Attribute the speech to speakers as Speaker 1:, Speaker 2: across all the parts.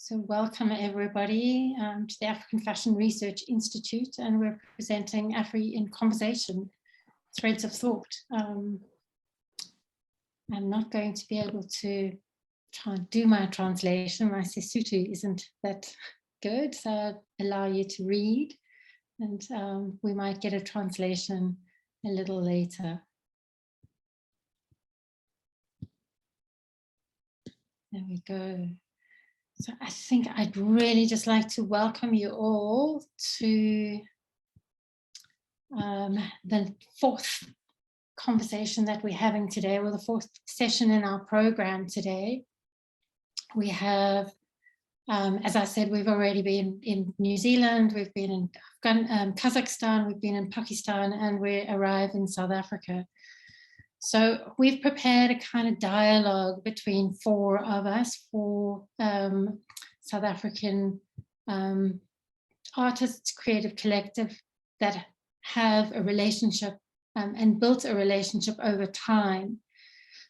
Speaker 1: So welcome everybody to the African Fashion Research Institute, and we're presenting AFRI in Conversation, Threads of Thought. I'm not going to be able to try and do my translation. My Sesotho isn't that good, so I'll allow you to read, and we might get a translation a little later. There we go. So I think I'd really just like to welcome you all to the fourth conversation that we're having today, or the fourth session in our program today. We have, as I said, we've already been in New Zealand, we've been in Kazakhstan, we've been in Pakistan, and we arrive in South Africa. So we've prepared a kind of dialogue between four of us, four South African artists, creative collective that have a relationship and built a relationship over time.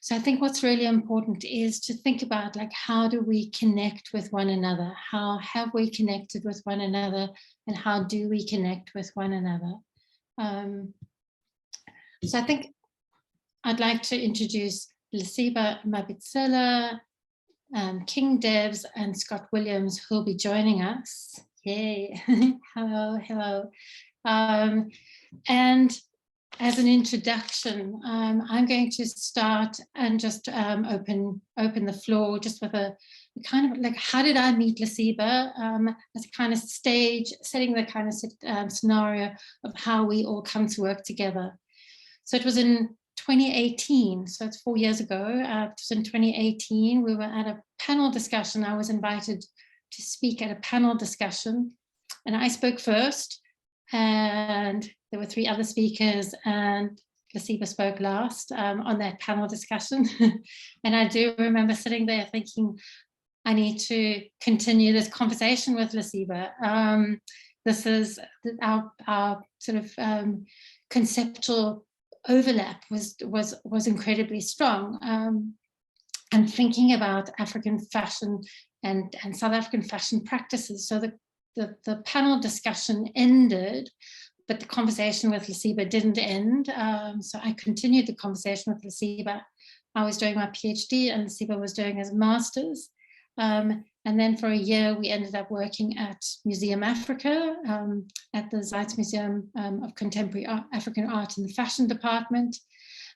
Speaker 1: So I think what's really important is to think about, like, how do we connect with one another? How have we connected with one another, and how do we connect with one another? So I think I'd like to introduce Lesiba, Mabitsela, King Debs, and Scott Williams, who'll be joining us. Yay! Hello, hello. And as an introduction, I'm going to start and just open the floor just with a kind of like, how did I meet Lesiba, as a kind of stage, setting the kind of scenario of how we all come to work together. So it was in 2018, so it's 4 years ago. It was in 2018, we were at a panel discussion. I was invited to speak at a panel discussion, and I spoke first, and there were 3 other speakers, and Lesiba spoke last on that panel discussion. And I do remember sitting there thinking, I need to continue this conversation with Lesiba. This is our sort of conceptual overlap was incredibly strong, and thinking about African fashion and South African fashion practices. So the panel discussion ended, but the conversation with Lesiba didn't end. So I continued the conversation with Lesiba. I was doing my PhD and Lesiba was doing his master's. And then for a year, we ended up working at Museum Africa, at the Zeitz Museum of Contemporary African Art in the Fashion Department.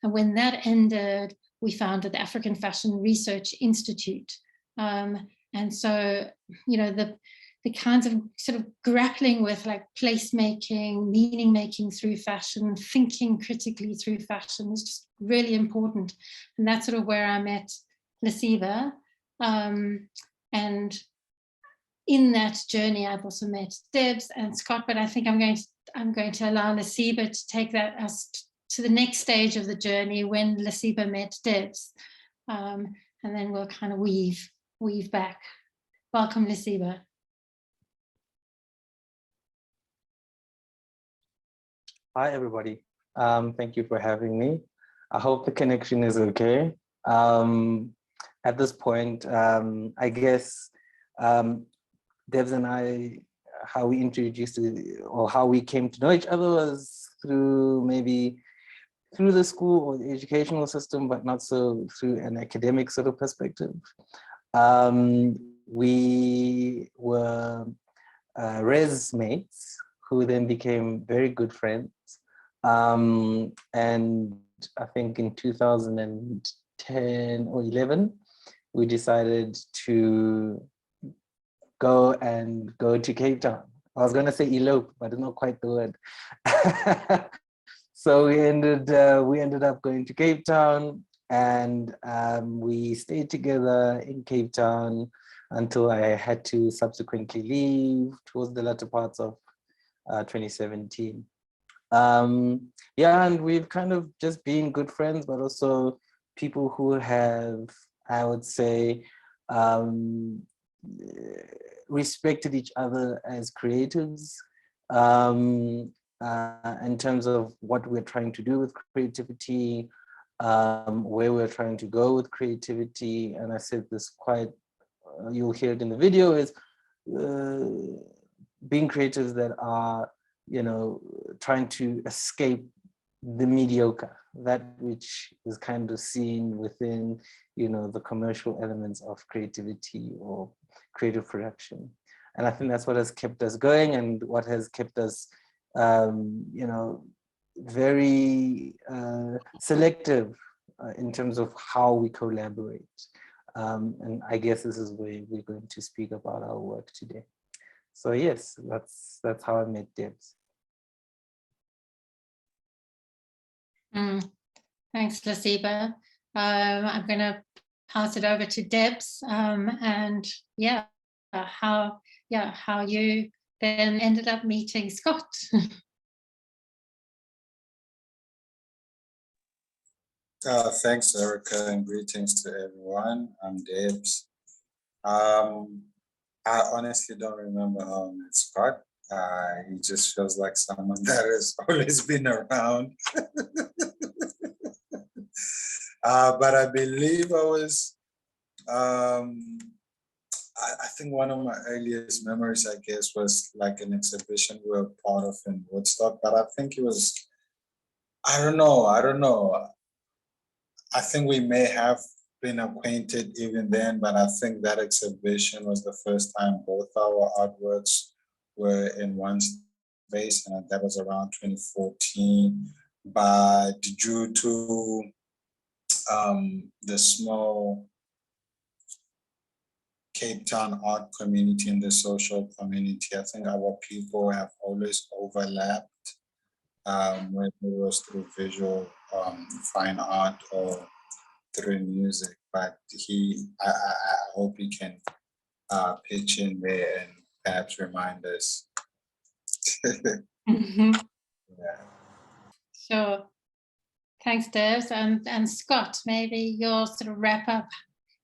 Speaker 1: And when that ended, we founded the African Fashion Research Institute. And so, you know, the kinds of sort of grappling with, like, placemaking, meaning making through fashion, thinking critically through fashion is just really important. And that's sort of where I met Lesiba. And in that journey, I've also met Debs and Scott, but I think I'm going to allow Lesiba to take us to the next stage of the journey when Lesiba met Debs, and then we'll kind of weave back. Welcome, Lesiba.
Speaker 2: Hi, everybody. Thank you for having me. I hope the connection is okay. At this point, I guess Debs and I, how we introduced or how we came to know each other was through the school or the educational system, but not so through an academic sort of perspective. We were res mates who then became very good friends. And I think in 2010 or 11, we decided to go to Cape Town. I was going to say elope, but it's not quite the word. So we ended up going to Cape Town, and we stayed together in Cape Town until I had to subsequently leave towards the latter parts of 2017. Yeah, and we've kind of just been good friends, but also people who have, I would say, respected each other as creatives, in terms of what we're trying to do with creativity, where we're trying to go with creativity. And I said this quite you'll hear it in the video, is being creatives that are, trying to escape the mediocre, that which is kind of seen within, the commercial elements of creativity or creative production. And I think that's what has kept us going and what has kept us, very selective in terms of how we collaborate. And I guess this is where we're going to speak about our work today. So yes, that's how I met Debs.
Speaker 1: Thanks, Lesiba. I'm going to pass it over to Debs, and how you then ended up meeting Scott.
Speaker 3: Thanks, Erica, and greetings to everyone. I'm Debs. I honestly don't remember how I met Scott. He just feels like someone that has always been around. But I believe I was, I think one of my earliest memories, I guess, was like an exhibition we were part of in Woodstock, but I think it was, I don't know. I think we may have been acquainted even then, but I think that exhibition was the first time both our artworks were in one space, and that was around 2014. But due to the small Cape Town art community and the social community, I think our people have always overlapped, whether it was through visual fine art or through music. But I hope he can pitch in there and perhaps remind us. Yeah.
Speaker 1: Sure. Thanks, Debs. And Scott, maybe you'll sort of wrap up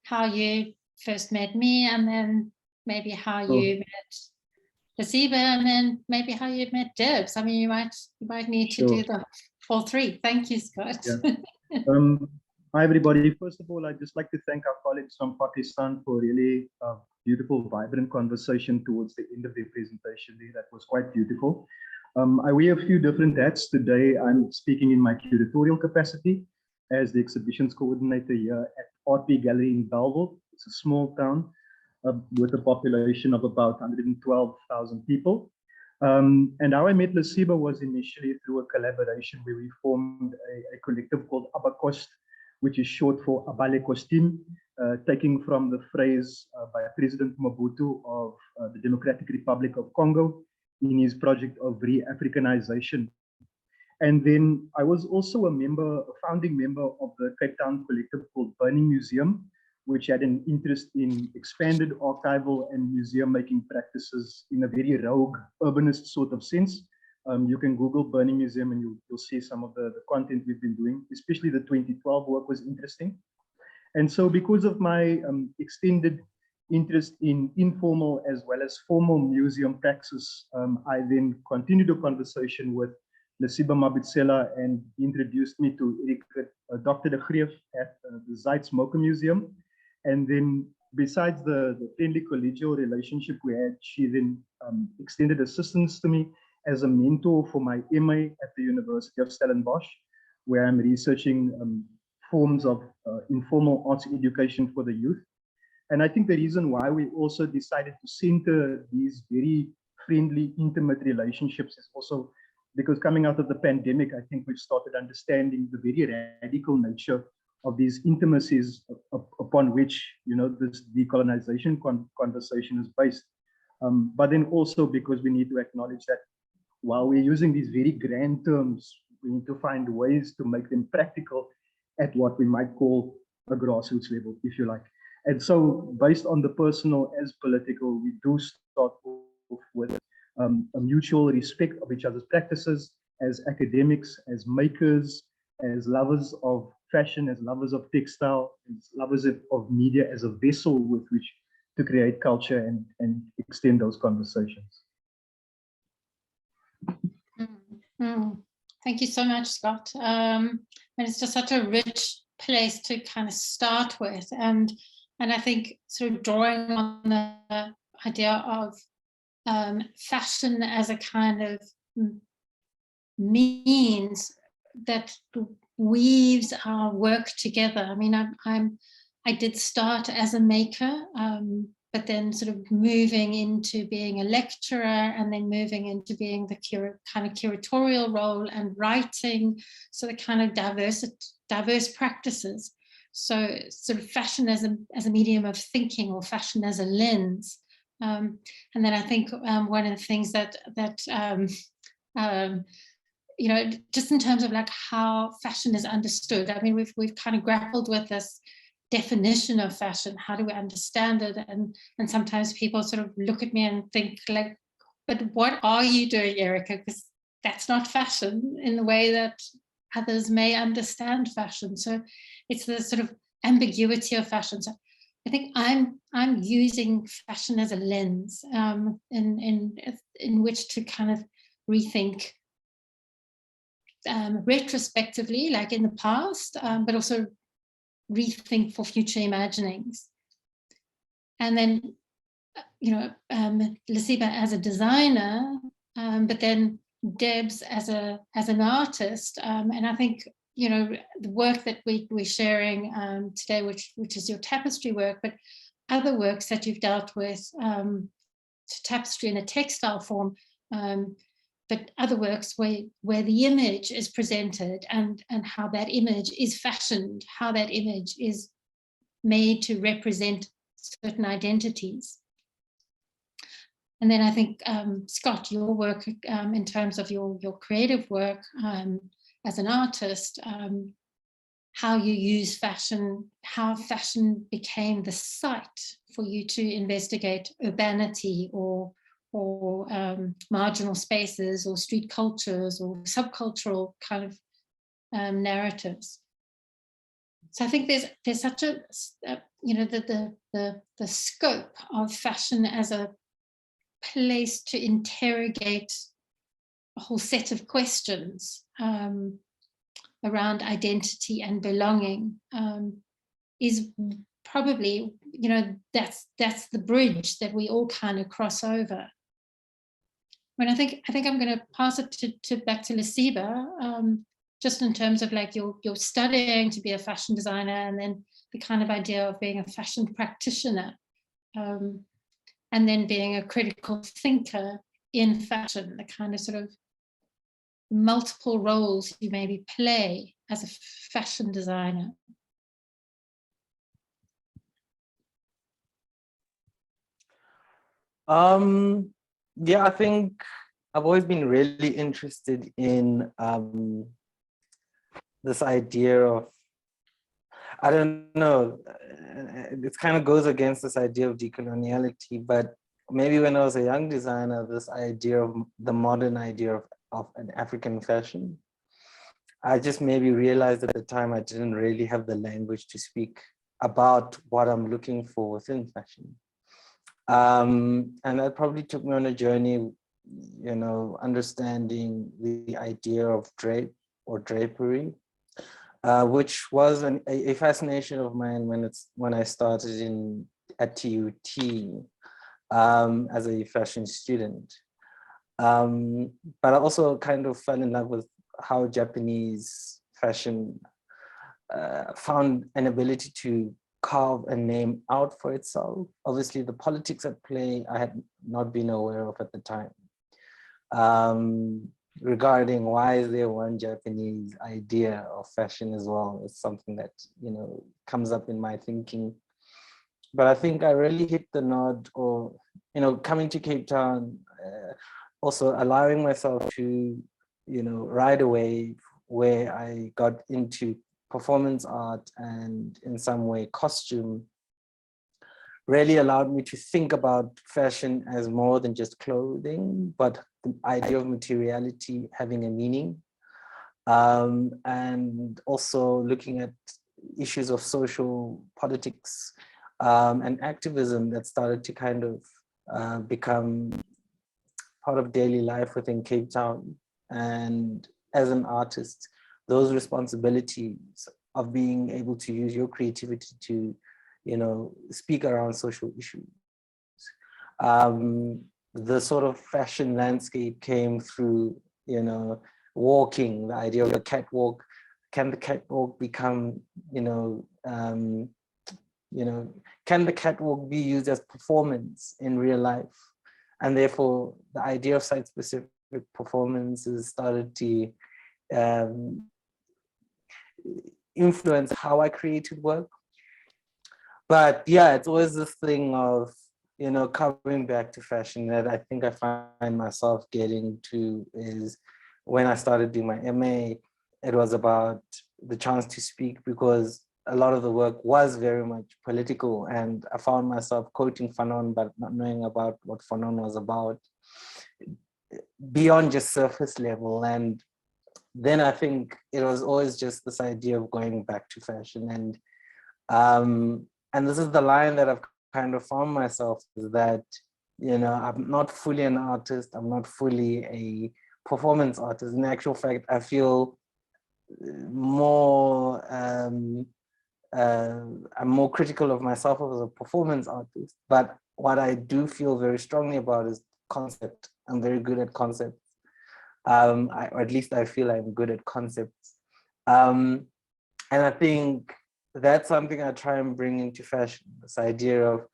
Speaker 1: how you first met me, and then maybe how you met Lesiba, and then maybe how you met Debs. I mean, you might need to do the all three. Thank you, Scott.
Speaker 4: Yeah. Hi, everybody. First of all, I'd just like to thank our colleagues from Pakistan for really beautiful, vibrant conversation towards the end of their presentation there. That was quite beautiful. I wear a few different hats today. I'm speaking in my curatorial capacity as the exhibitions coordinator here at AFRI Gallery in Bellville. It's a small town with a population of about 112,000 people. And how I met Lesiba was initially through a collaboration where we formed a collective called Abakost, which is short for Abale Costume, taking from the phrase by President Mobutu of the Democratic Republic of Congo in his project of re-Africanization. And then I was also a founding member of the Cape Town collective called Burning Museum, which had an interest in expanded archival and museum making practices in a very rogue urbanist sort of sense. You can Google Burning Museum and you'll see some of the content we've been doing, especially the 2012 work was interesting. And so because of my extended interest in informal as well as formal museum praxis, I then continued a conversation with Lesiba Mabitsela, and he introduced me to Erica, Dr. de Greef at the Zeitz Mocha Museum. And then besides the friendly collegial relationship we had, she then extended assistance to me as a mentor for my MA at the University of Stellenbosch, where I'm researching forms of informal arts education for the youth. And I think the reason why we also decided to center these very friendly, intimate relationships is also because coming out of the pandemic, I think we've started understanding the very radical nature of these intimacies upon which, this decolonization conversation is based. But then also because we need to acknowledge that while we're using these very grand terms, we need to find ways to make them practical at what we might call a grassroots level, if you like. And so based on the personal as political, we do start off with a mutual respect of each other's practices as academics, as makers, as lovers of fashion, as lovers of textile, as lovers of media, as a vessel with which to create culture and extend those conversations.
Speaker 1: Thank you so much, Scott. And it's just such a rich place to kind of start with. And And I think sort of drawing on the idea of fashion as a kind of means that weaves our work together. I mean, I did start as a maker, but then sort of moving into being a lecturer and then moving into being the kind of curatorial role and writing, so the kind of diverse practices. So sort of fashion as a medium of thinking, or fashion as a lens. And then I think one of the things that you know, just in terms of like how fashion is understood. I mean, we've kind of grappled with this definition of fashion. How do we understand it? And sometimes people sort of look at me and think like, but what are you doing, Erica? Because that's not fashion in the way that others may understand fashion. So it's the sort of ambiguity of fashion. So I think I'm using fashion as a lens in which to kind of rethink retrospectively, like in the past, but also rethink for future imaginings. And then, you know, Lesiba as a designer, but then Debs as an artist. And I think, you know, the work that we're sharing today, which is your tapestry work, but other works that you've dealt with, tapestry in a textile form, but other works where the image is presented and how that image is fashioned, how that image is made to represent certain identities. And then I think, Scott, your work in terms of your creative work as an artist, how you use fashion, how fashion became the site for you to investigate urbanity or marginal spaces or street cultures or subcultural kind of narratives. So I think there's such a you know, the scope of fashion as a place to interrogate a whole set of questions around identity and belonging is probably, you know, that's the bridge that we all kind of cross over. When I think I'm going to pass it back to Lesiba, just in terms of like you're studying to be a fashion designer, and then the kind of idea of being a fashion practitioner, and then being a critical thinker in fashion, the kind of sort of multiple roles you maybe play as a fashion designer.
Speaker 2: Yeah, I think I've always been really interested in this idea of, I don't know, it kind of goes against this idea of decoloniality, but maybe when I was a young designer, this idea of the modern idea of an African fashion, I just maybe realized at the time I didn't really have the language to speak about what I'm looking for within fashion. And that probably took me on a journey, you know, understanding the idea of drape or drapery, which was a fascination of mine when I started at TUT as a fashion student. But I also kind of fell in love with how Japanese fashion found an ability to carve a name out for itself. Obviously, the politics at play I had not been aware of at the time. Regarding why is there one Japanese idea of fashion as well, it's something that, you know, comes up in my thinking. But I think I really hit the nod, or, you know, coming to Cape Town, also allowing myself to, you know, right away where I got into performance art and in some way costume, really allowed me to think about fashion as more than just clothing, but the idea of materiality having a meaning. And also looking at issues of social politics and activism that started to kind of become part of daily life within Cape Town. And as an artist, those responsibilities of being able to use your creativity to, speak around social issues. The sort of fashion landscape came through, walking, the idea of the catwalk. Can the catwalk become, can the catwalk be used as performance in real life? And therefore, the idea of site-specific performances started to influence how I created work. But yeah, it's always this thing of, coming back to fashion that I think I find myself getting to is when I started doing my MA, it was about the chance to speak, because a lot of the work was very much political, and I found myself quoting Fanon, but not knowing about what Fanon was about beyond just surface level. And then I think it was always just this idea of going back to fashion. And this is the line that I've kind of found myself, is that, I'm not fully an artist, I'm not fully a performance artist. In actual fact, I feel more, I'm more critical of myself as a performance artist. But what I do feel very strongly about is concept. I'm very good at concepts. Or at least I feel I'm good at concepts. And I think that's something I try and bring into fashion, this idea of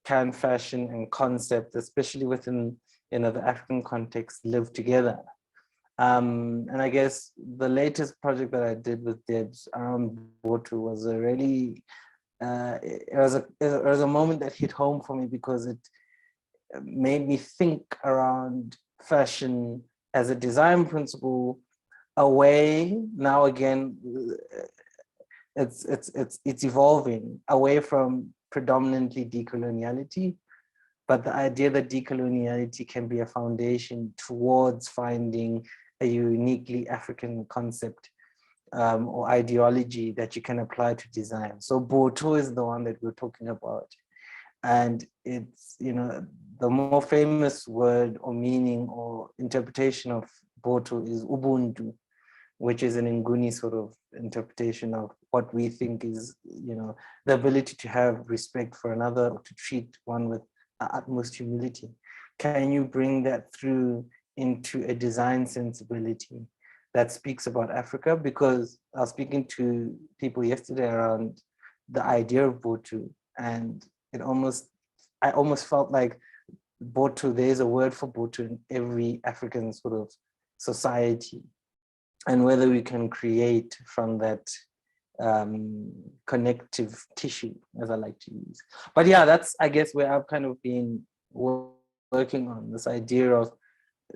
Speaker 2: can fashion and concept, especially within the African context, live together. And I guess the latest project that I did with Debs around Botu was a really, it was a moment that hit home for me, because it made me think around fashion as a design principle away. Now again, it's evolving away from predominantly decoloniality, but the idea that decoloniality can be a foundation towards finding a uniquely African concept or ideology that you can apply to design. So Boto is the one that we're talking about. And it's, the more famous word or meaning or interpretation of Boto is Ubuntu, which is an Nguni sort of interpretation of what we think is, the ability to have respect for another, or to treat one with utmost humility. Can you bring that through into a design sensibility that speaks about Africa? Because I was speaking to people yesterday around the idea of Botu, and I almost felt like Botu, there's a word for Botu in every African sort of society, and whether we can create from that connective tissue, as I like to use. But yeah, that's, I guess, where I've kind of been working on this idea of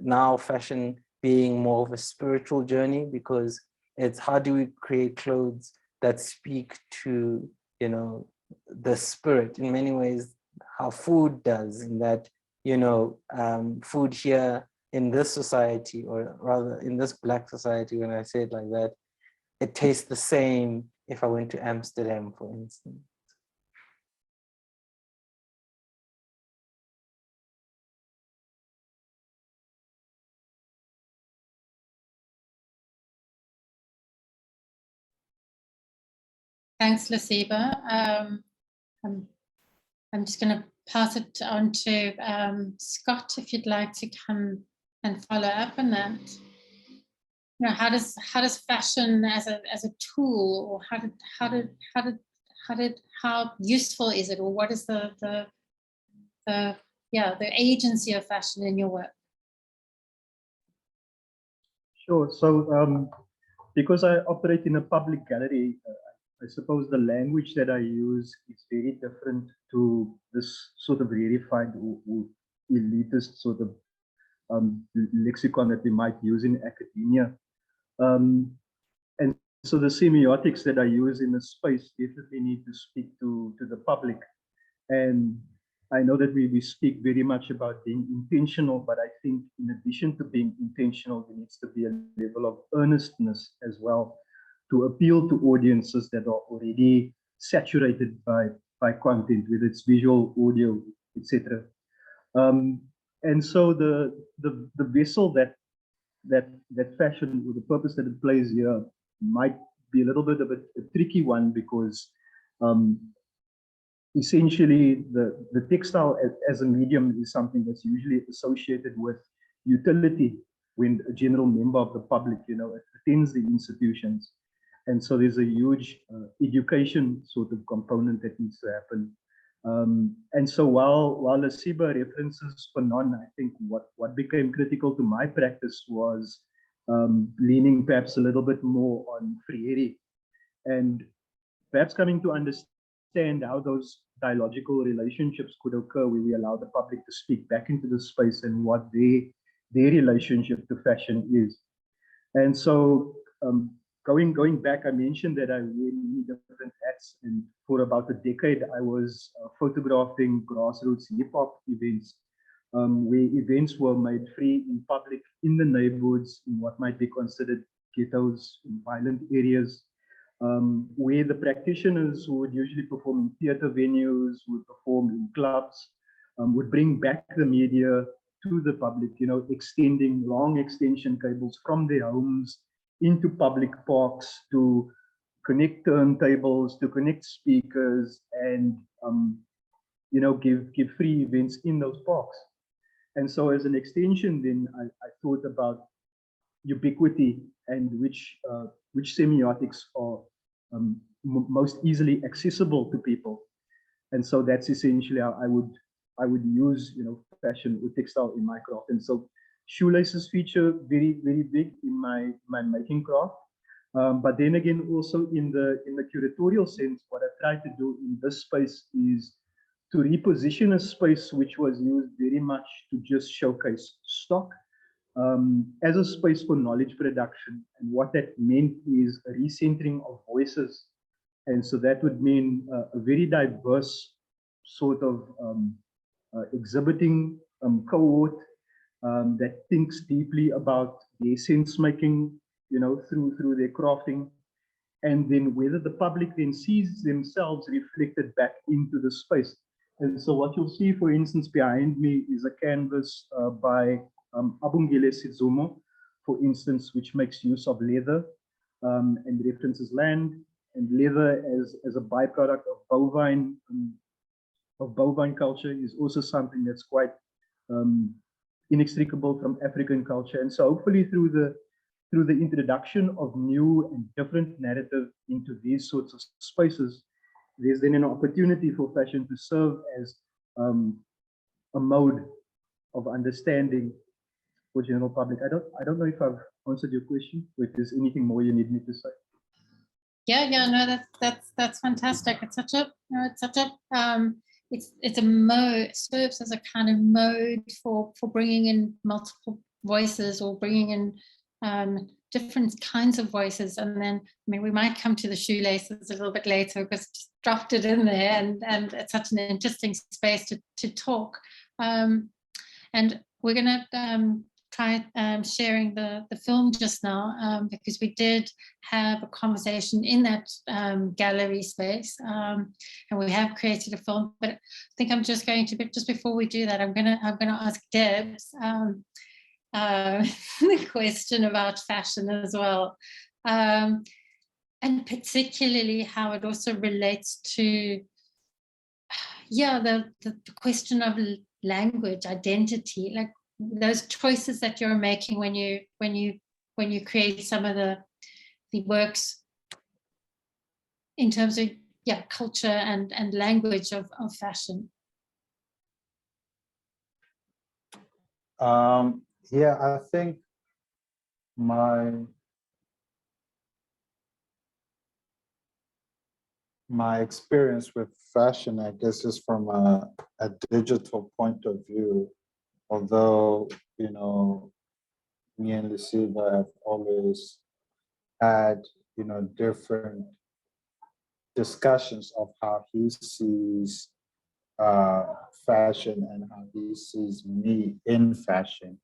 Speaker 2: now fashion being more of a spiritual journey, because it's how do we create clothes that speak to, the spirit in many ways, how food does, in that, food here in this society, or rather in this Black society, when I say it like that, it tastes the same if I went to Amsterdam, for instance.
Speaker 1: Thanks, Lesiba. I'm just going to pass it on to Scott, if you'd like to come and follow up on that. How does fashion as a tool, or how useful is it, or what is the agency of fashion in your work?
Speaker 4: Sure. So because I operate in a public gallery, I suppose the language that I use is very different to this sort of rarefied or elitist sort of lexicon that we might use in academia. And so the semiotics that I use in the space definitely need to speak to the public. And I know that we speak very much about being intentional, but I think in addition to being intentional, there needs to be a level of earnestness as well, to appeal to audiences that are already saturated by content, whether it's visual, audio, etc. And so the vessel that fashion, or the purpose that it plays here, might be a little bit of a tricky one, because essentially the textile as a medium is something that's usually associated with utility when a general member of the public, attends the institutions. And so there's a huge education sort of component that needs to happen. And so while Lesiba references Fanon, I think what became critical to my practice was leaning perhaps a little bit more on Freire, and perhaps coming to understand how those dialogical relationships could occur where we allow the public to speak back into the space and what their relationship to fashion is. And so going back, I mentioned that I wear many different hats, and for about a decade, I was photographing grassroots hip hop events, where events were made free in public, in the neighborhoods, in what might be considered ghettos, in violent areas, where the practitioners who would usually perform in theater venues, would perform in clubs, would bring back the media to the public, extending long extension cables from their homes into public parks to connect turntables, to connect speakers, and give free events in those parks. And so as an extension, then I thought about ubiquity and which semiotics are most easily accessible to people. And so that's essentially how I would use fashion or textile in my craft. And so shoelaces feature very, very big in my making craft. But then again, also in the curatorial sense, what I tried to do in this space is to reposition a space which was used very much to just showcase stock, as a space for knowledge production. And what that meant is a recentering of voices. And so that would mean a very diverse sort of exhibiting cohort that thinks deeply about their sense making, through their crafting, and then whether the public then sees themselves reflected back into the space. And so what you'll see, for instance, behind me is a canvas by Abungile Sizumo, for instance, which makes use of leather and references land and leather as a byproduct of bovine culture is also something that's quite inextricable from African culture. And so hopefully through the introduction of new and different narrative into these sorts of spaces, there's then an opportunity for fashion to serve as a mode of understanding for general public. I don't know if I've answered your question, or if there's anything more you need me to say.
Speaker 1: Yeah, no, that's fantastic. It's it's a mode, serves as a kind of mode for bringing in multiple voices, or bringing in different kinds of voices. And then, we might come to the shoelaces a little bit later, because just dropped it in there, and it's such an interesting space to talk. And we're going to try sharing the film just now, because we did have a conversation in that gallery space, and we have created a film. But I think I'm just going to, just before we do that, I'm gonna ask Debs the question about fashion as well, and particularly how it also relates to the question of language, identity, like those choices that you're making when you create some of the works in terms of culture and language of fashion.
Speaker 3: I think my experience with fashion, I guess, is from a digital point of view. Although, me and Lesiba have always had, different discussions of how he sees fashion and how he sees me in fashion.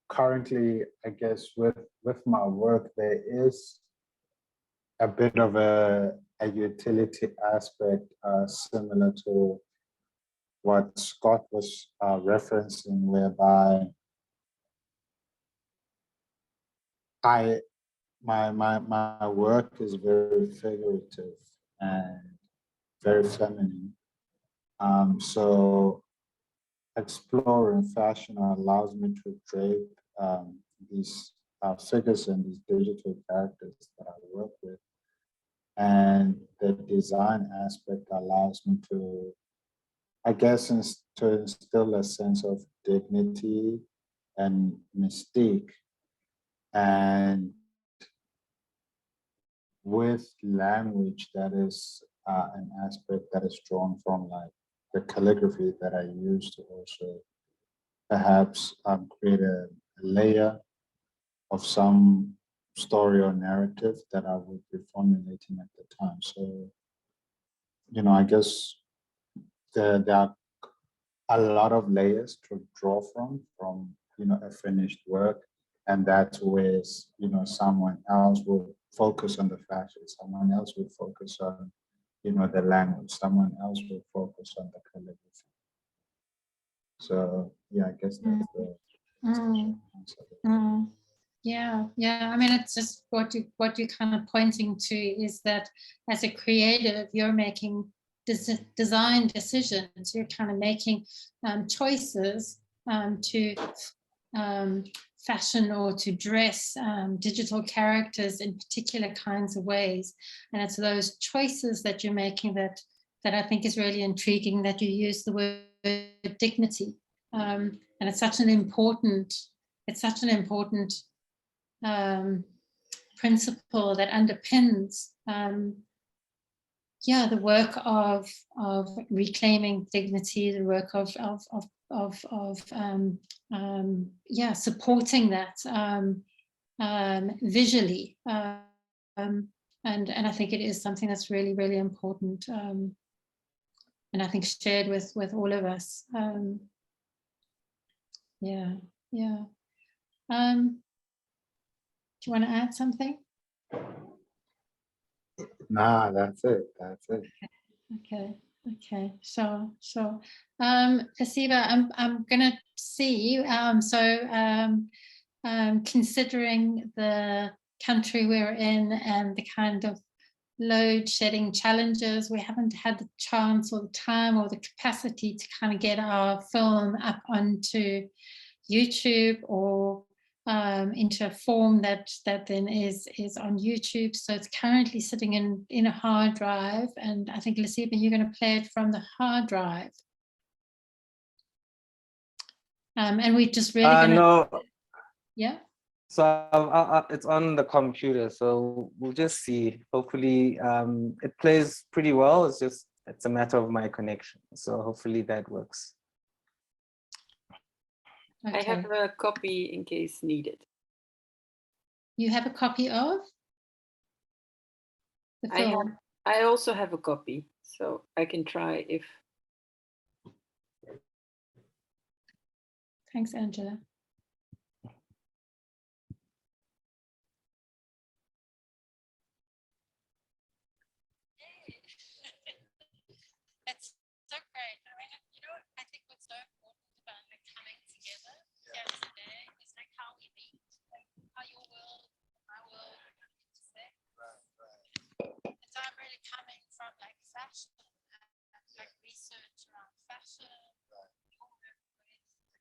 Speaker 3: Currently, I guess with my work, there is a bit of a utility aspect similar to what Scott was referencing, whereby my work is very figurative and very feminine. So exploring fashion allows me to drape these figures and these digital characters that I work with. And the design aspect allows me to, I guess, to instill a sense of dignity and mystique. And with language, that is an aspect that is drawn from like the calligraphy that I use to also perhaps create a layer of some story or narrative that I would be formulating at the time. So, I guess there are a lot of layers to draw from, a finished work. And that's where, someone else will focus on the fashion, someone else will focus on, the language, someone else will focus on the calligraphy. So, yeah, I guess that's the answer.
Speaker 1: Yeah. I mean, it's just what you're kind of pointing to is that as a creative, you're making design decisions. You're kind of making choices to fashion or to dress digital characters in particular kinds of ways, and it's those choices that you're making that I think is really intriguing. That you use the word dignity, and it's such an important. Principle that underpins the work of reclaiming dignity, the work of supporting that visually, and I think it is something that's really, really important, and I think shared with all of us. Do you want to add something?
Speaker 3: Nah, that's it.
Speaker 1: Okay. So Lesiba, I'm gonna see. Considering the country we're in and the kind of load shedding challenges, we haven't had the chance or the time or the capacity to kind of get our film up onto YouTube or into a form that then is on YouTube. So it's currently sitting in a hard drive, and I think Lesiba, you're going to play it from the hard drive. And we just really going to
Speaker 2: no.
Speaker 1: Yeah.
Speaker 2: So it's on the computer, so we'll just see. Hopefully it plays pretty well. It's a matter of my connection, so hopefully that works.
Speaker 5: Okay. I have a copy in case needed.
Speaker 1: You have a copy of the film?
Speaker 5: I also have a copy, so I can try if.
Speaker 1: Thanks, Angela. That's so great. I mean, I think what's so important about the coming together here today is like how we meet, how your world, my world intersect. Right. And so I'm really coming from like fashion and like research around fashion. Right.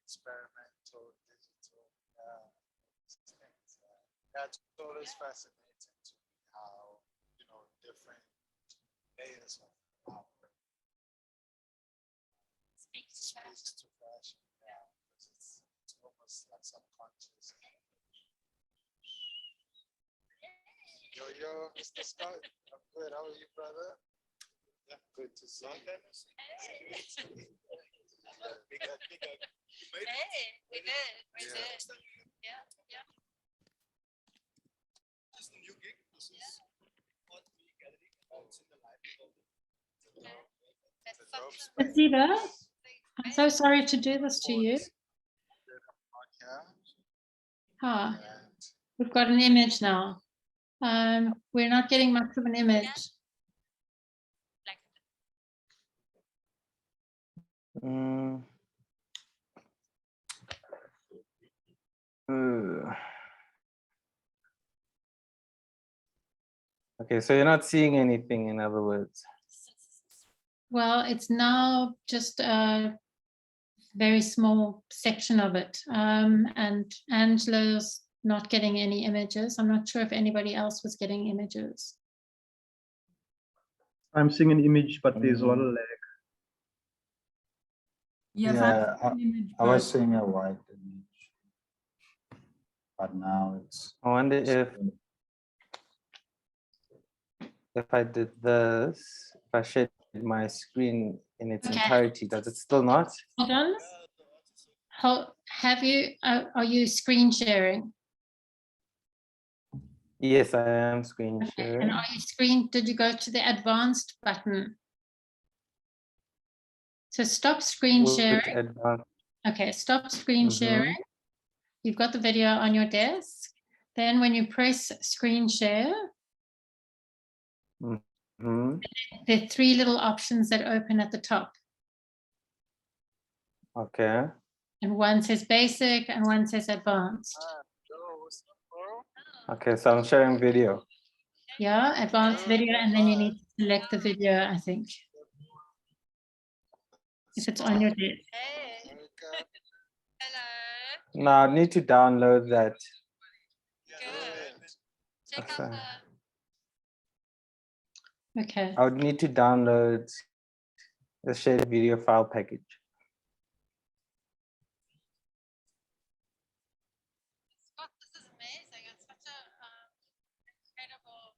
Speaker 6: Experimental, digital things. That's always fascinating to me, how different layers of our speaks to fashion, because it's almost like subconscious. Yo, Mr. Scott, I'm good. How are you, brother? Yeah, good to see you.
Speaker 1: We did. Yeah.
Speaker 6: This is the new gig. This is on the gallery. It's in the library.
Speaker 1: Lesiba, I'm so sorry to do this to you. We've got an image now. We're not getting much of an image.
Speaker 2: Okay, so you're not seeing anything, in other words.
Speaker 1: Well, it's now just a very small section of it. And Angela's not getting any images. I'm not sure if anybody else was getting images.
Speaker 4: I'm seeing an image, but there's a lot of lag.
Speaker 7: Yes,
Speaker 3: Yeah,
Speaker 7: I'm seeing an image,
Speaker 3: I was
Speaker 7: but
Speaker 3: seeing a white image, but now it's.
Speaker 2: I wonder if I did this, if I shared my screen in its
Speaker 1: Okay.
Speaker 2: entirety, does it still not?
Speaker 1: Hold on. Have you, are you screen sharing?
Speaker 2: Yes, I am screen
Speaker 1: Okay.
Speaker 2: sharing.
Speaker 1: And are you did you go to the advanced button? So stop screen
Speaker 2: Which
Speaker 1: sharing.
Speaker 2: advanced?
Speaker 1: Okay, stop screen sharing. You've got the video on your desk. Then when you press screen share, there are 3 little options that open at the top.
Speaker 2: Okay.
Speaker 1: And one says basic and one says advanced.
Speaker 2: Okay, so I'm sharing video.
Speaker 1: Yeah, advanced video, and then you need to select the video, I think. If it's on your desk.
Speaker 6: Erica,
Speaker 2: No, I need to download that.
Speaker 6: good.
Speaker 2: Okay.
Speaker 1: Okay.
Speaker 2: I would need to download the shared video file package.
Speaker 1: Scott, this is amazing. It's such a incredible.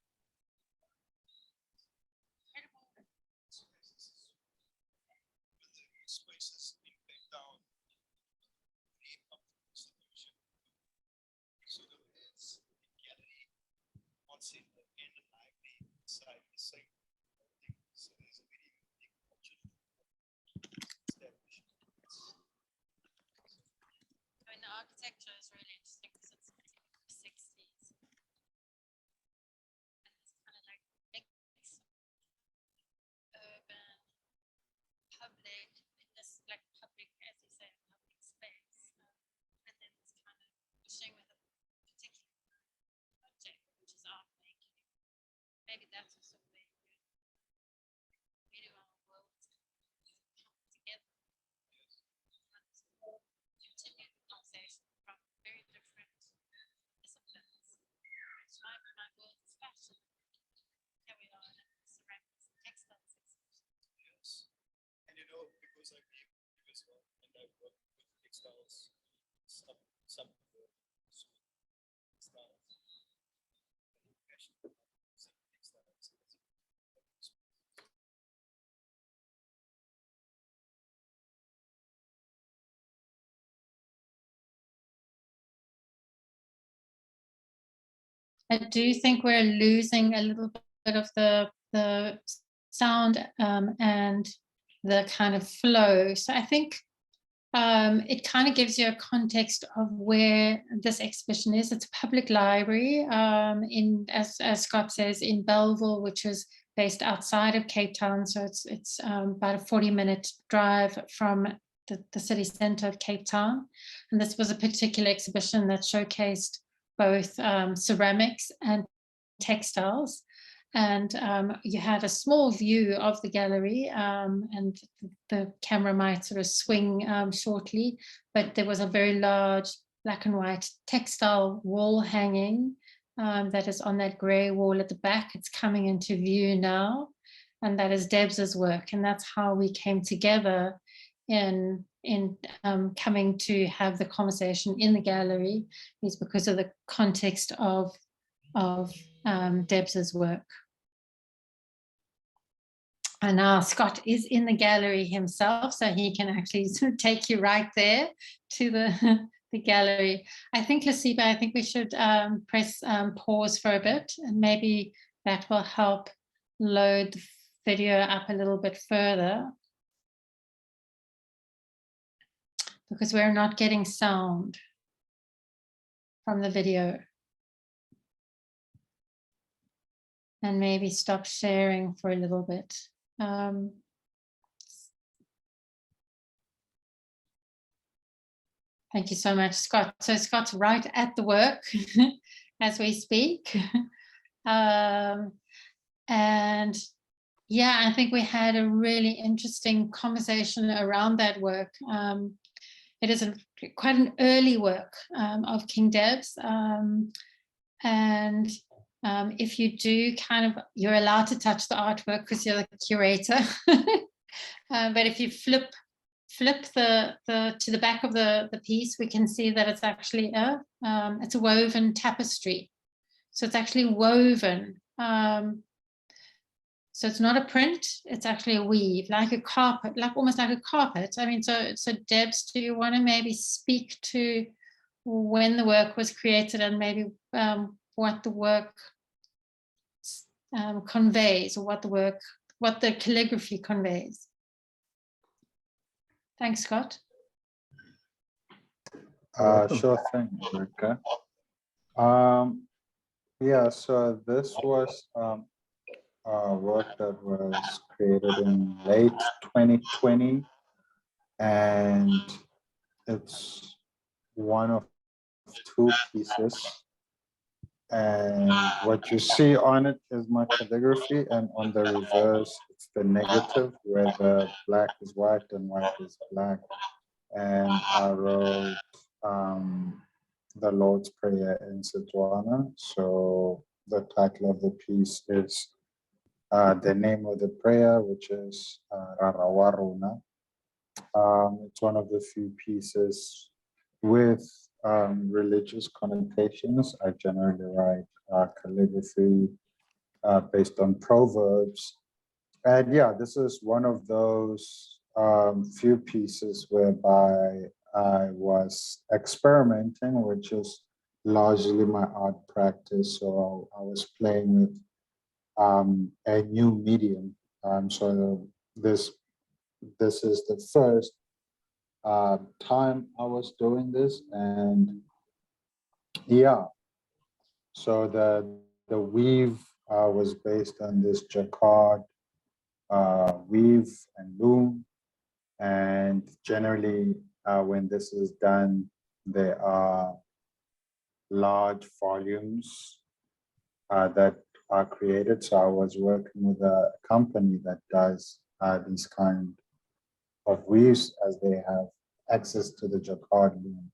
Speaker 6: Spaces in Cape Town, the solution. So there is a gallery on Sydney and a library inside the same building. So there's a very unique culture established.
Speaker 1: I mean, the architecture is really interesting because it's 60s. And it's kind of like mix urban, public, in this like public, as you say, public space. And then it's kind of pushing with a particular project, which is art making. Maybe that's also where we do our worlds come together. Continue the conversation from very different disciplines. My world is fashion. Here we are in ceramics and textiles exhibition.
Speaker 6: Yes. And you know, because I came as well, and I work with textiles, some textiles, fashion, some textiles.
Speaker 1: I do think we're losing a little bit of the sound and the kind of flow. So I think it kind of gives you a context of where this exhibition is. It's a public library as Scott says, in Belleville, which is based outside of Cape Town. So it's about a 40-minute drive from the city centre of Cape Town. And this was a particular exhibition that showcased both ceramics and textiles. And you had a small view of the gallery, and the camera might sort of swing shortly, but there was a very large black and white textile wall hanging that is on that grey wall at the back. It's coming into view now, and that is Debs's work. And that's how we came together in coming to have the conversation in the gallery, is because of the context of Debs's work. And now Scott is in the gallery himself, so he can actually sort of take you right there to the gallery. I think, Lesiba, I think we should press pause for a bit, and maybe that will help load the video up a little bit further, because we're not getting sound from the video. And maybe stop sharing for a little bit. Thank you so much, Scott. So Scott's right at the work as we speak. And yeah, I think we had a really interesting conversation around that work. It is quite an early work of King Debs. And if you do you're allowed to touch the artwork because you're the curator. But if you flip the to the back of the piece, we can see that it's actually it's a woven tapestry. So it's actually woven. So it's not a print, it's actually a weave, like a carpet, almost like a carpet. I mean, so Debs, do you want to maybe speak to when the work was created and maybe what the work conveys, or what the calligraphy conveys? Thanks, Scott.
Speaker 7: Sure thing, Erica. Yeah, so this was work that was created in late 2020, and it's one of two pieces. And what you see on it is my calligraphy, and on the reverse, it's the negative where the black is white and white is black. And I wrote the Lord's Prayer in Setswana. So the title of the piece is the name of the prayer, which is Rarawaruna. It's one of the few pieces with religious connotations. I generally write calligraphy based on proverbs. And yeah, this is one of those few pieces whereby I was experimenting, which is largely my art practice. So I was playing with a new medium. So this is the first time I was doing this, and yeah. So the weave was based on this jacquard weave and loom, and generally when this is done, there are large volumes that are created. So I was working with a company that does these kind of weaves, as they have access to the jacquard loom.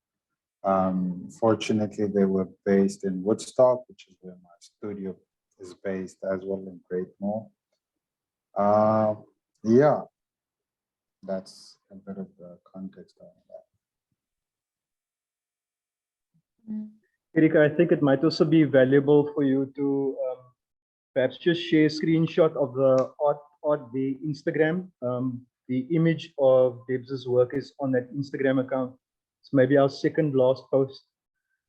Speaker 7: Fortunately, they were based in Woodstock, which is where my studio is based, as well in Great Mall. Yeah, that's a bit of the context on that.
Speaker 4: Erica, I think it might also be valuable for you to perhaps just share a screenshot of the art the Instagram. The image of Debs's work is on that Instagram account. It's maybe our second last post.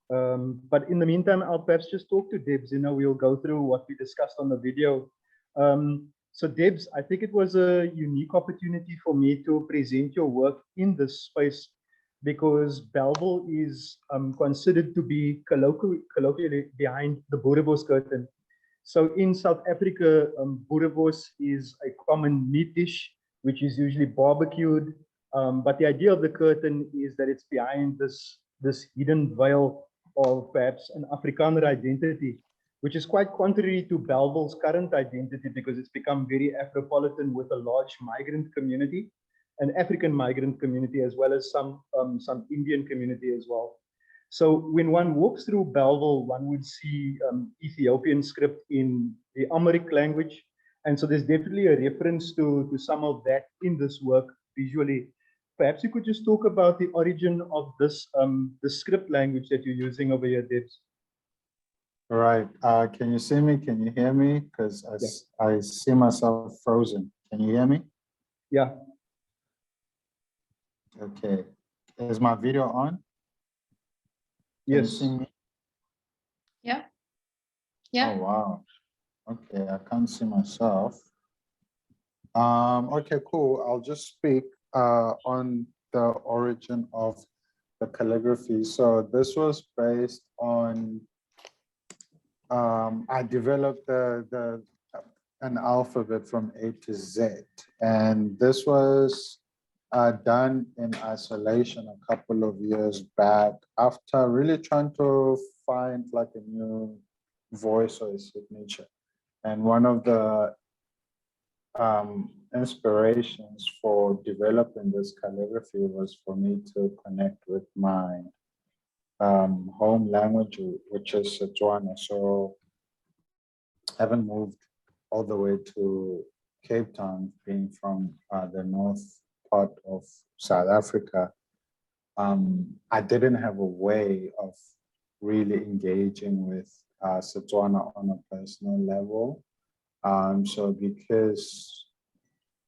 Speaker 4: But in the meantime, I'll perhaps just talk to Debs. We'll go through what we discussed on the video. So Debs, I think it was a unique opportunity for me to present your work in this space, because Bellville is considered to be colloquially behind the Boerewors curtain. So in South Africa, Boerewors is a common meat dish, which is usually barbecued. But the idea of the curtain is that it's behind this hidden veil of perhaps an Afrikaner identity, which is quite contrary to Bellville's current identity, because it's become very Afropolitan with a large migrant community, an African migrant community, as well as some Indian community as well. So when one walks through Bellville, one would see Ethiopian script in the Amharic language. And so there's definitely a reference to some of that in this work visually. Perhaps you could just talk about the origin of this the script language that you're using over here, Debs.
Speaker 7: All right. Can you see me? Can you hear me? Because I see myself frozen. Can you hear me?
Speaker 4: Yeah.
Speaker 7: Okay. Is my video on?
Speaker 4: Yes.
Speaker 7: Can you see me?
Speaker 1: Yeah. Yeah.
Speaker 7: Oh, wow. Okay, I can't see myself. Okay, cool. I'll just speak on the origin of the calligraphy. So this was based on, I developed an alphabet from A to Z. And this was done in isolation a couple of years back, after really trying to find like a new voice or a signature. And one of the inspirations for developing this calligraphy was for me to connect with my home language, which is Setswana. So I haven't moved all the way to Cape Town, being from the north part of South Africa. I didn't have a way of really engaging with Setswana on a personal level. So because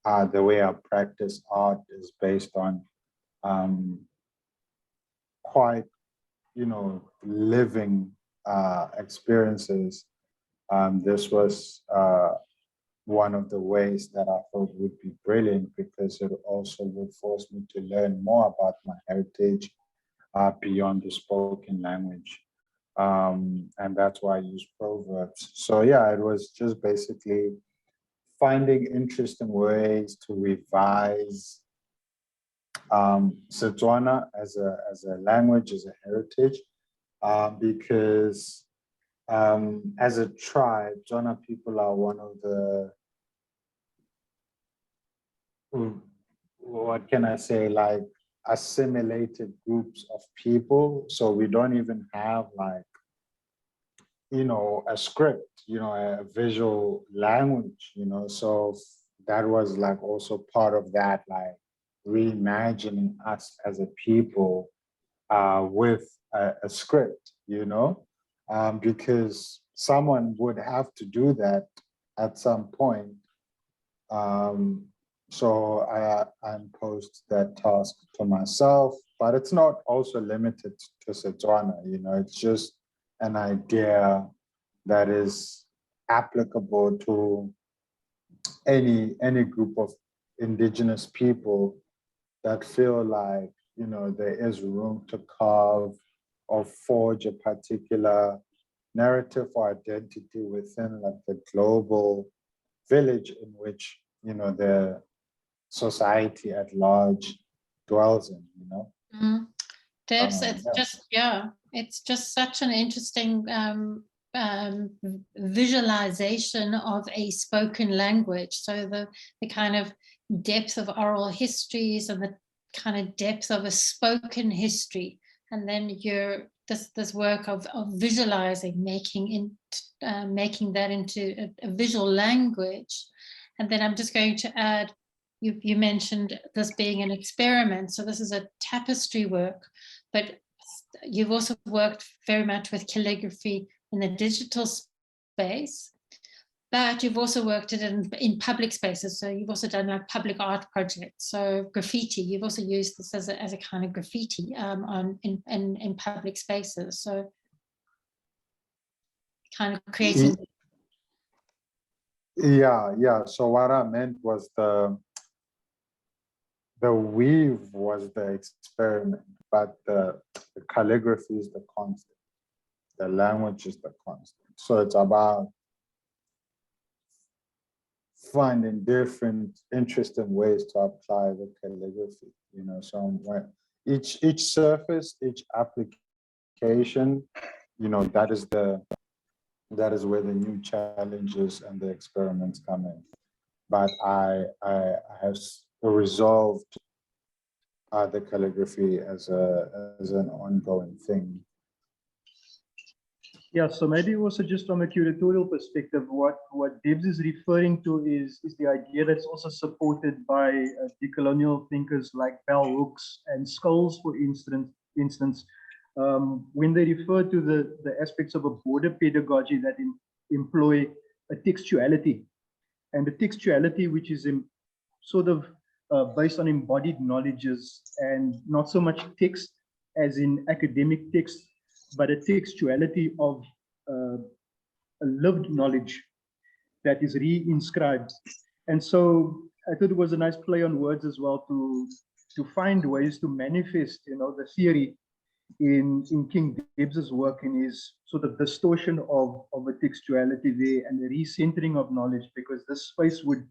Speaker 7: the way I practice art is based on quite, living experiences, this was one of the ways that I thought would be brilliant, because it also would force me to learn more about my heritage beyond the spoken language. And that's why I use proverbs. So yeah, it was just basically finding interesting ways to revise Setswana as a language, as a heritage, because as a tribe, Tswana people are one of the, what can I say, like assimilated groups of people. So we don't even have like, a script, a visual language, so that was like also part of that, like reimagining us as a people with a script, because someone would have to do that at some point. So I imposed that task to myself, but it's not also limited to Setswana, it's just an idea that is applicable to any group of indigenous people that feel like, there is room to carve or forge a particular narrative or identity within like the global village in which, the society at large dwells in,
Speaker 1: Debs,
Speaker 7: yeah.
Speaker 1: it's just such an interesting visualization of a spoken language. So the kind of depth of oral histories and the kind of depth of a spoken history, and then this work of visualizing, making that into a visual language. And then I'm just going to add, you mentioned this being an experiment. So this is a tapestry work, but you've also worked very much with calligraphy in the digital space, but you've also worked it in public spaces. So you've also done like public art projects. So graffiti, you've also used this as a kind of graffiti in public spaces. So kind of creating.
Speaker 7: Yeah. So what I meant was the weave was the experiment, but the calligraphy is the constant. The language is the constant. So it's about finding different interesting ways to apply the calligraphy, so when each surface, each application, that is where the new challenges and the experiments come in. But I have resolved the calligraphy as an ongoing thing.
Speaker 4: Yeah, so maybe also just from a curatorial perspective, what Debs is referring to is the idea that's also supported by decolonial thinkers like Bell Hooks and Scholes, for instance, when they refer to the aspects of a border pedagogy that employ a textuality, and the textuality which is sort of based on embodied knowledges and not so much text as in academic text, but a textuality of a lived knowledge that is re-inscribed. And so I thought it was a nice play on words as well to find ways to manifest, the theory in King Debs's work, in his sort of distortion of a textuality there and the recentering of knowledge, because this space would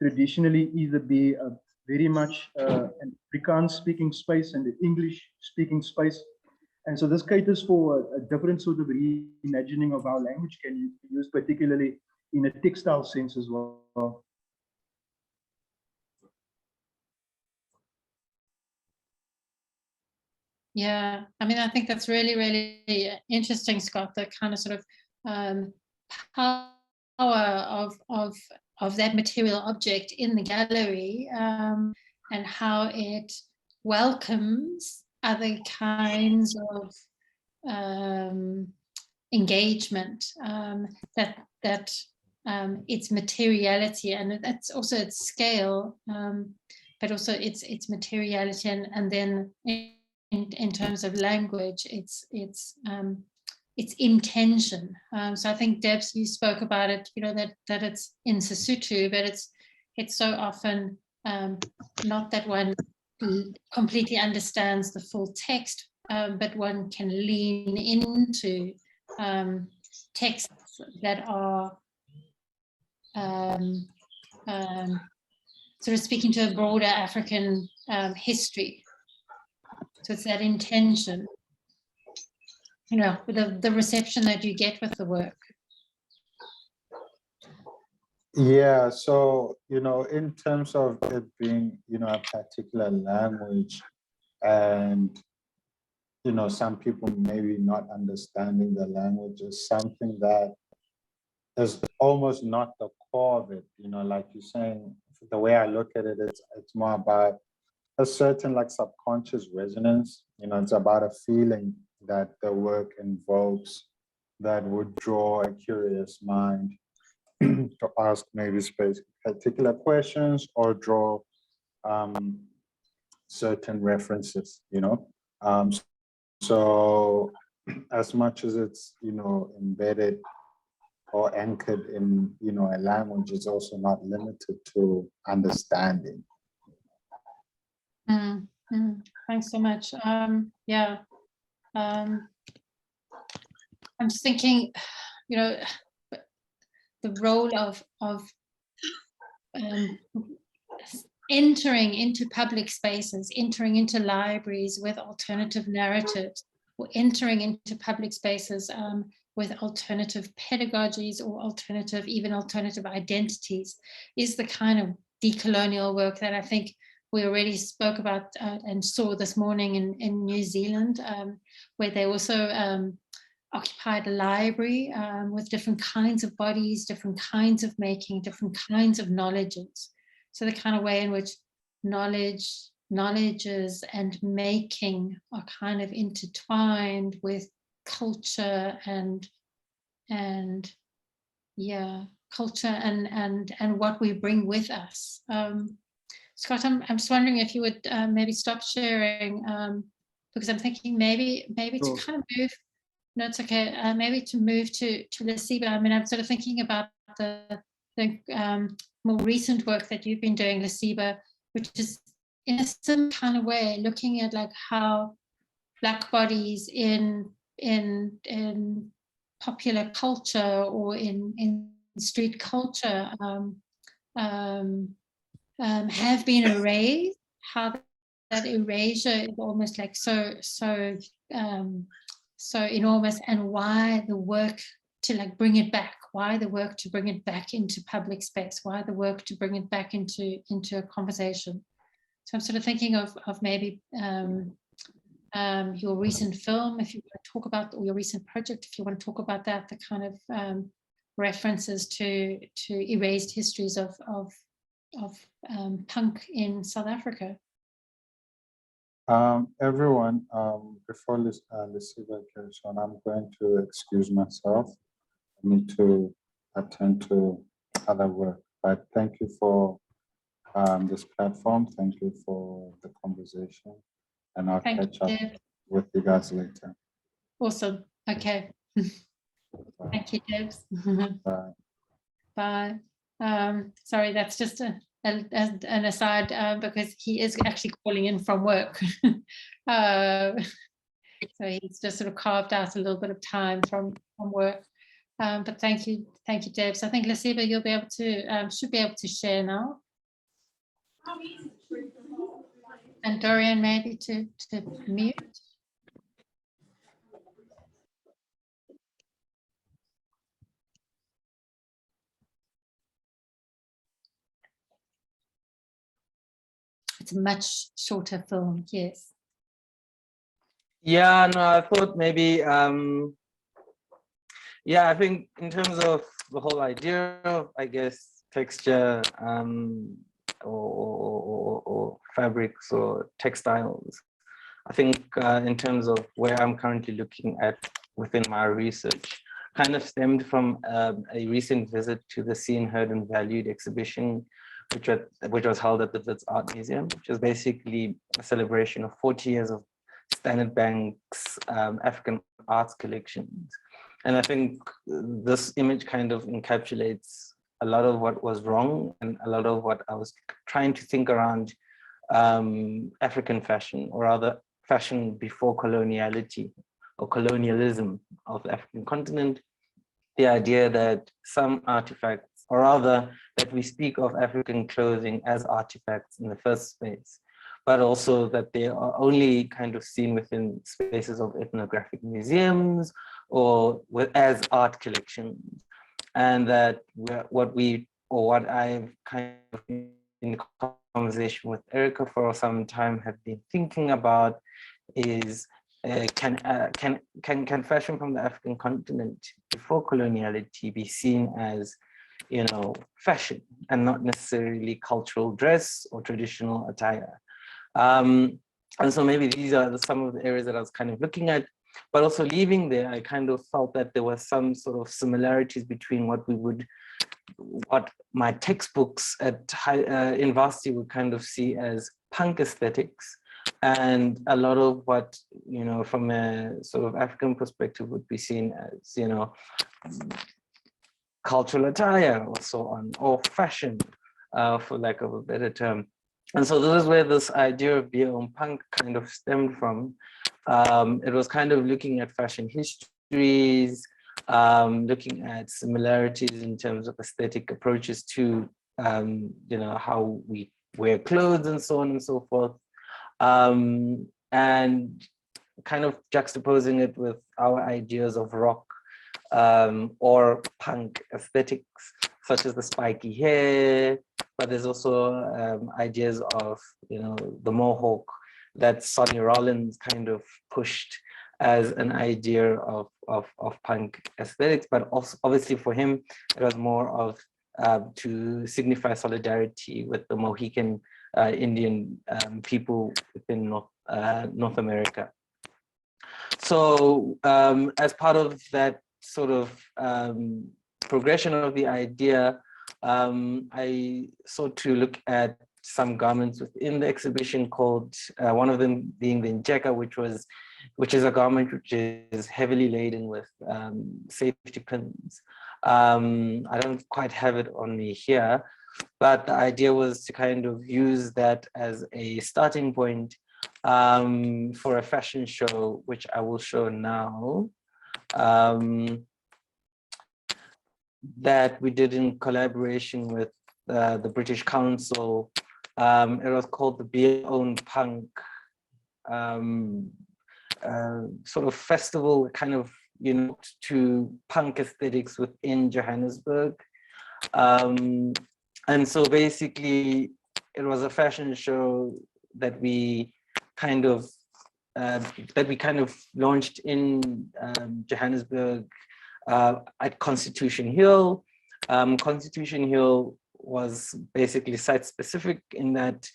Speaker 4: traditionally either be a very much an Afrikaans speaking space and an English speaking space. And so this caters for a different sort of reimagining of how language can be used, particularly in a textile sense as well.
Speaker 1: Yeah, I mean, I think that's really, really interesting, Scott, the kind of sort of power of that material object in the gallery, and how it welcomes other kinds of engagement, that its materiality, and that's also its scale, but also its materiality, and then in terms of language, its intention. So I think, Debs, you spoke about it, you know, that it's in Sesotho, but it's so often not that one completely understands the full text, but one can lean into texts that are sort of speaking to a broader African history. So it's that intention, you know, the reception that you get with the work.
Speaker 7: Yeah, so, you know, in terms of it being, you know, a particular language, and, you know, some people maybe not understanding the language is something that is almost not the core of it, you know, like you're saying. The way I look at it, it's more about a certain like subconscious resonance, you know, it's about a feeling that the work invokes that would draw a curious mind to ask maybe particular questions or draw certain references, you know. So as much as it's, you know, embedded or anchored in, you know, a language, it's also not limited to understanding.
Speaker 1: Thanks so much. Yeah, I'm just thinking, you know, the role of entering into public spaces, entering into libraries with alternative narratives, or entering into public spaces with alternative pedagogies or even alternative identities, is the kind of decolonial work that I think we already spoke about and saw this morning in New Zealand, where they also occupied a library with different kinds of bodies, different kinds of making, different kinds of knowledges. So the kind of way in which knowledges and making are kind of intertwined with culture and culture and what we bring with us. Scott, I'm just wondering if you would maybe stop sharing, because I'm thinking maybe to kind of move. No, it's okay. Maybe to move to Lesiba. I mean, I'm sort of thinking about the more recent work that you've been doing, Lesiba, which is in a similar kind of way, looking at like how Black bodies in popular culture or in street culture have been erased. How that erasure is almost like so enormous, and why the work to like bring it back, why the work to bring it back into public space, why the work to bring it back into a conversation. So I'm sort of thinking of maybe your recent film, if you want to talk about, or your recent project, if you want to talk about that, the kind of references to erased histories of punk in South Africa.
Speaker 7: Everyone, before Lesiba carries on, I'm going to excuse myself. I need to attend to other work, but thank you for this platform. Thank you for the conversation, and I'll catch up with you guys later.
Speaker 1: Awesome. Okay. Thank you, Debs.
Speaker 7: Bye.
Speaker 1: Bye. Sorry, that's just an aside, because he is actually calling in from work. So he's just sort of carved out a little bit of time from work. But thank you, Debs. I think Lesiba, you'll be able to should be able to share now. And Dorian, maybe to mute. it's a much shorter film. Yes.
Speaker 2: Yeah, no, I thought maybe, yeah, I think in terms of the whole idea of, I guess, texture or fabrics or textiles, I think in terms of where I'm currently looking at within my research, kind of stemmed from a recent visit to the Seen, Heard and Valued exhibition, which was held at the Wits Art Museum, which is basically a celebration of 40 years of Standard Bank's African arts collections. And I think this image kind of encapsulates a lot of what was wrong and a lot of what I was trying to think around African fashion, or rather fashion before coloniality or colonialism of the African continent. The idea that some artifacts, or rather that we speak of African clothing as artifacts in the first place, but also that they are only kind of seen within spaces of ethnographic museums or as art collections. And that what I've kind of in conversation with Erica for some time have been thinking about is can fashion from the African continent before coloniality be seen as, you know, fashion and not necessarily cultural dress or traditional attire? And so maybe these are some of the areas that I was kind of looking at, but also leaving there, I kind of felt that there were some sort of similarities between what my textbooks at in varsity would kind of see as punk aesthetics, and a lot of what, you know, from a sort of African perspective would be seen as, you know, cultural attire or so on, or fashion, for lack of a better term. And so this is where this idea of Beer Punk kind of stemmed from. It was kind of looking at fashion histories, looking at similarities in terms of aesthetic approaches to, you know, how we wear clothes and so on and so forth. And kind of juxtaposing it with our ideas of rock or punk aesthetics, such as the spiky hair, but there's also ideas of, you know, the mohawk that Sonny Rollins kind of pushed as an idea of punk aesthetics, but also obviously for him, it was more of to signify solidarity with the Mohican Indian people within North America. So as part of that sort of progression of the idea, I sought to look at some garments within the exhibition called, one of them being the Njeka, which is a garment which is heavily laden with safety pins. I don't quite have it on me here, but the idea was to kind of use that as a starting point for a fashion show, which I will show now, that we did in collaboration with the British Council. It was called the Beer Own Punk sort of festival, kind of, you know, to punk aesthetics within Johannesburg. And so basically it was a fashion show that we kind of launched in Johannesburg at Constitution Hill. Constitution Hill was basically site specific in that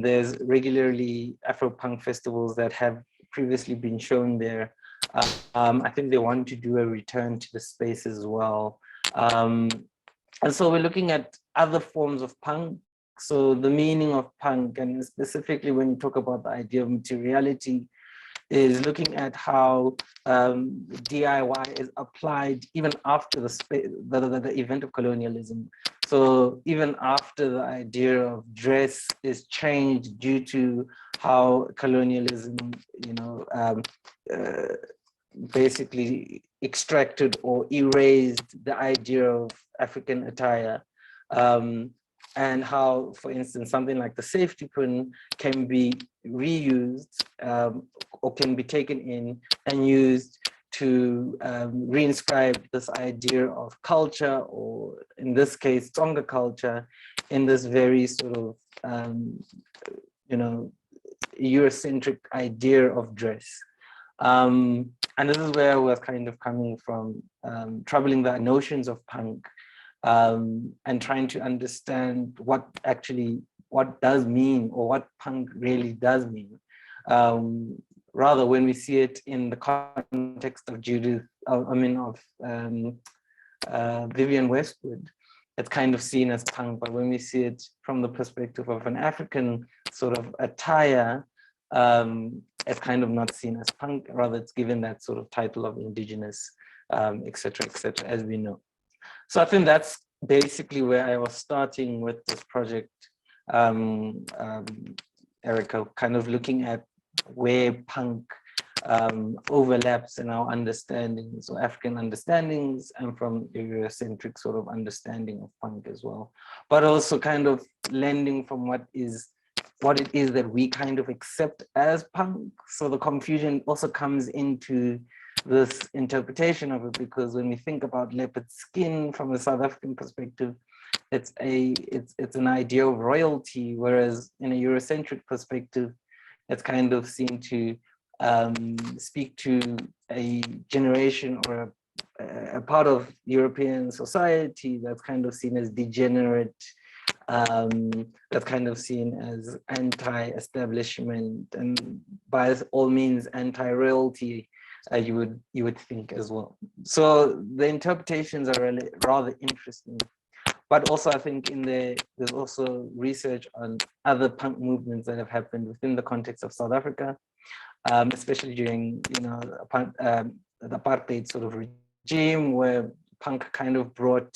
Speaker 2: there's regularly Afro-punk festivals that have previously been shown there. I think they want to do a return to the space as well. And so we're looking at other forms of punk. So the meaning of punk, and specifically when you talk about the idea of materiality, is looking at how DIY is applied even after the event of colonialism. So even after the idea of dress is changed due to how colonialism, you know, basically extracted or erased the idea of African attire. And how, for instance, something like the safety pin can be reused or can be taken in and used to reinscribe this idea of culture, or in this case, Tsonga culture, in this very sort of you know, Eurocentric idea of dress. And this is where I was kind of coming from, troubling the notions of punk, and trying to understand what does mean, or what punk really does mean. Rather, when we see it in the context of Vivienne Westwood, it's kind of seen as punk, but when we see it from the perspective of an African sort of attire, it's kind of not seen as punk, rather it's given that sort of title of indigenous, et cetera, as we know. So I think that's basically where I was starting with this project, Erica, kind of looking at where punk overlaps in our understandings, or African understandings, and from Eurocentric sort of understanding of punk as well, but also kind of lending from what it is that we kind of accept as punk. So the confusion also comes into this interpretation of it, because when we think about leopard skin from a South African perspective, it's an idea of royalty, whereas in a Eurocentric perspective, it's kind of seen to speak to a generation or a part of European society that's kind of seen as degenerate, that's kind of seen as anti-establishment, and by all means anti-royalty, you would think as well. So the interpretations are really rather interesting. But also I think there's also research on other punk movements that have happened within the context of South Africa, especially during, the apartheid sort of regime, where punk kind of brought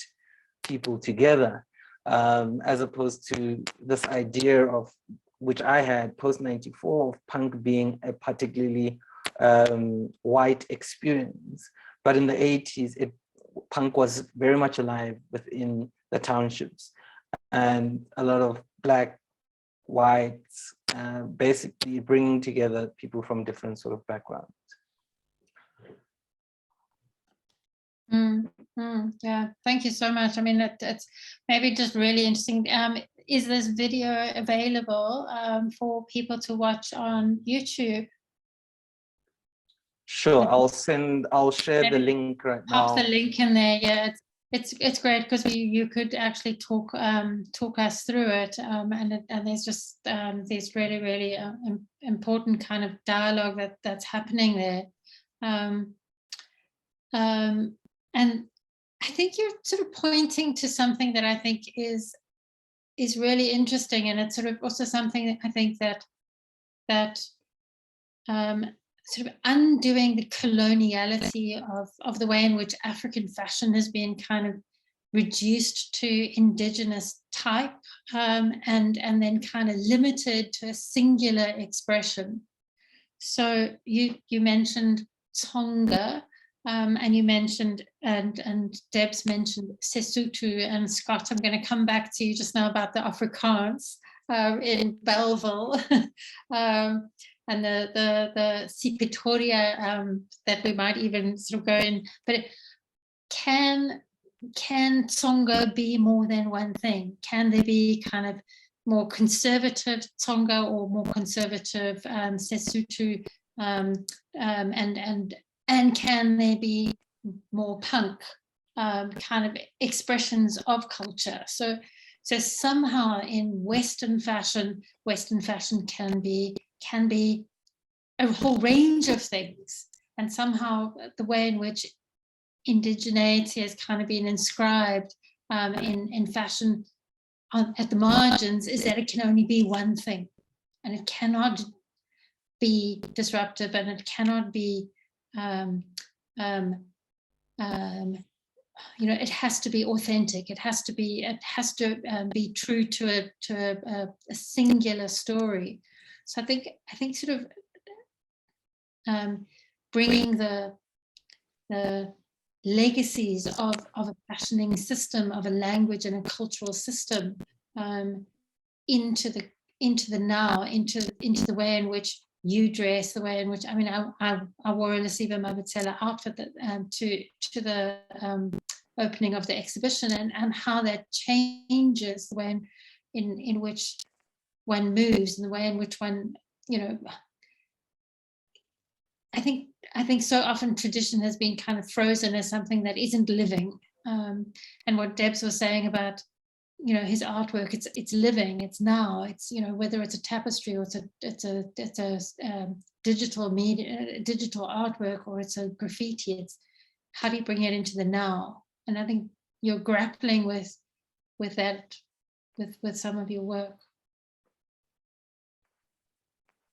Speaker 2: people together, as opposed to this idea of, which I had post-94, of punk being a particularly white experience. But in the 80s, punk was very much alive within the townships, and a lot of Black, whites, basically bringing together people from different sort of backgrounds.
Speaker 1: Yeah, thank you so much. I mean, it's maybe just really interesting. Is this video available for people to watch on YouTube?
Speaker 2: Sure, I'll share the link right now.
Speaker 1: Pop the link in there. Yeah, it's great, because you could actually talk us through it, and there's just there's really important kind of dialogue that's happening there, and I think you're sort of pointing to something that I think is really interesting, and it's sort of also something that I think that sort of undoing the coloniality of the way in which African fashion has been kind of reduced to indigenous type, and then kind of limited to a singular expression. So you mentioned Tsonga, and you mentioned, and Debs mentioned Sesotho, and Scott, I'm going to come back to you just now about the Afrikaans in Belleville. And the Sipitoria that we might even sort of go in, but can Tsonga be more than one thing? Can there be kind of more conservative Tsonga or more conservative Sesotho, and can there be more punk kind of expressions of culture? So somehow in Western fashion can be a whole range of things, and somehow the way in which indigeneity has kind of been inscribed in fashion at the margins is that it can only be one thing, and it cannot be disruptive, and it cannot be it has to be authentic. It has to be true to a singular story. So I think sort of bringing the legacies of a fashioning system, of a language and a cultural system into the now, into the way in which you dress, the way in which, I mean, I wore a Lesiba Mabitsela outfit to the opening of the exhibition, and how that changes the way in which one moves and the way in which one, I think so often tradition has been kind of frozen as something that isn't living. And what Debs was saying about, his artwork, it's living, it's now, it's, whether it's a tapestry or it's a digital media, digital artwork, or it's a graffiti, it's how do you bring it into the now? And I think you're grappling with that, with some of your work.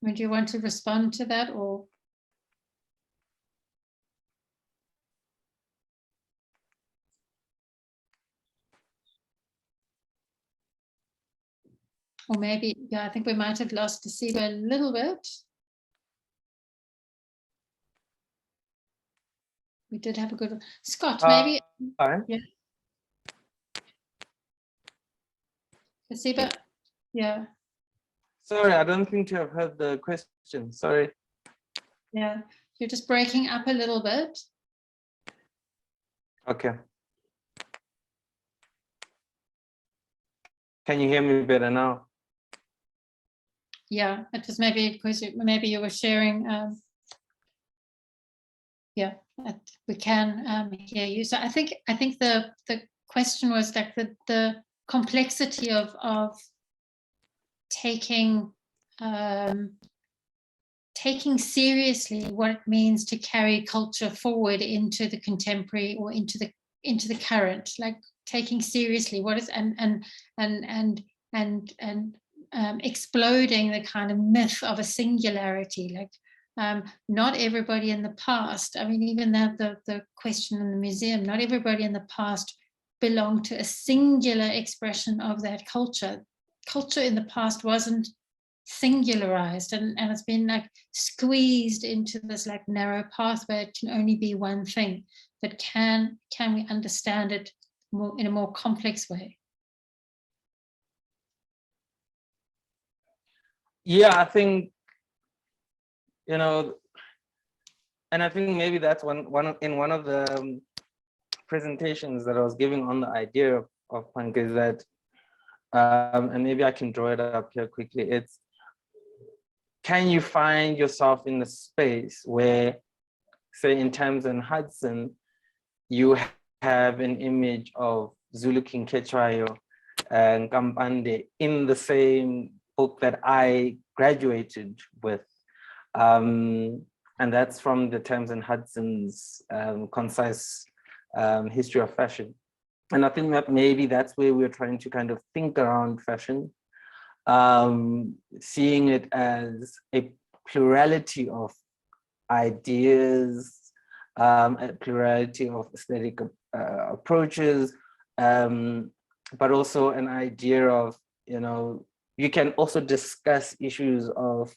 Speaker 1: Do you want to respond to that, or? Or maybe, I think we might have lost Lesiba a little bit. We did have a good one. Scott, maybe. Yeah. Lesiba, yeah.
Speaker 2: Sorry, I don't think you have heard the question. Sorry.
Speaker 1: Yeah, you're just breaking up a little bit.
Speaker 2: Okay. Can you hear me better now?
Speaker 1: Yeah, it was maybe because maybe you were sharing. Yeah, we can hear you. So I think the question was like the complexity of taking seriously what it means to carry culture forward into the contemporary or into the current, like taking seriously what is and exploding the kind of myth of a singularity, like not everybody in the past, I mean, even the question in the museum, not everybody in the past belonged to a singular expression of that culture. Culture in the past wasn't singularized, and it's been like squeezed into this like narrow path where it can only be one thing. But can we understand it more in a more complex way?
Speaker 2: Yeah, I think, and I think maybe that's one of the presentations that I was giving on the idea of punk is that, and maybe I can draw it up here quickly. It's, can you find yourself in a space where, say in Thames and Hudson, you have an image of Zulu King Ketshwayo and Kampande in the same book that I graduated with. And that's from the Thames and Hudson's concise history of fashion. And I think that maybe that's where we're trying to kind of think around fashion, seeing it as a plurality of ideas, a plurality of aesthetic approaches, but also an idea of, you can also discuss issues of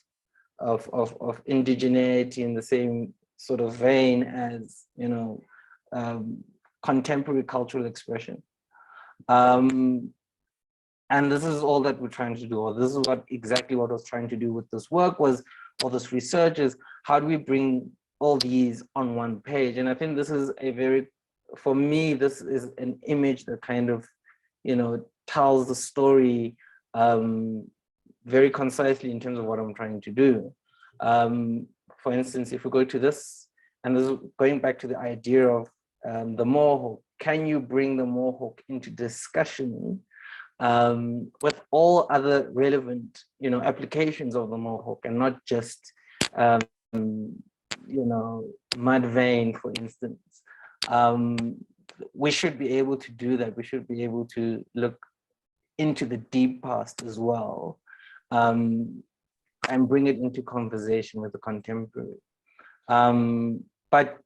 Speaker 2: indigeneity in the same sort of vein as, contemporary cultural expression. And this is all that we're trying to do, or this is exactly what I was trying to do with this work, was all this research, is how do we bring all these on one page? And I think this is for me, this is an image that kind of, tells the story very concisely in terms of what I'm trying to do. For instance, if we go to this, and this is going back to the idea of the Mohawk, can you bring the Mohawk into discussion with all other relevant, applications of the Mohawk, and not just, mud vein, for instance. We should be able to do that. We should be able to look into the deep past as well, and bring it into conversation with the contemporary. But,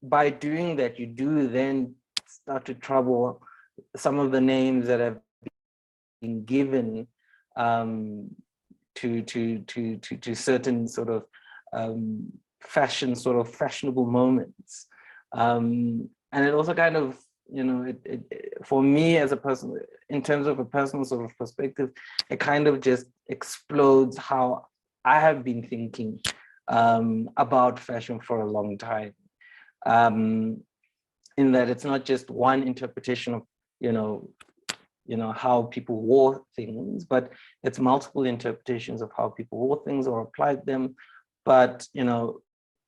Speaker 2: by doing that, you do then start to trouble some of the names that have been given to certain sort of fashionable moments. And it also kind of, for me as a person, in terms of a personal sort of perspective, it kind of just explodes how I have been thinking about fashion for a long time. In that it's not just one interpretation of, you know, how people wore things, but it's multiple interpretations of how people wore things or applied them. But, you know,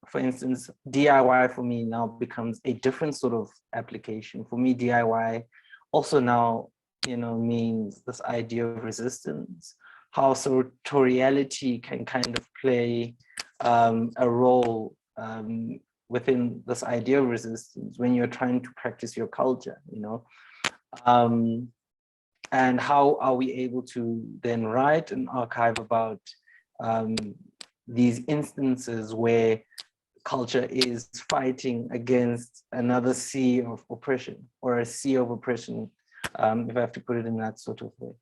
Speaker 2: for instance, DIY for me now becomes a different sort of application. For me, DIY also now, you know, means this idea of resistance, how sartoriality can kind of play a role within this idea of resistance when you're trying to practice your culture, you know. And how are we able to then write an archive about these instances where culture is fighting against another sea of oppression, or a sea of oppression, if I have to put it in that sort of way.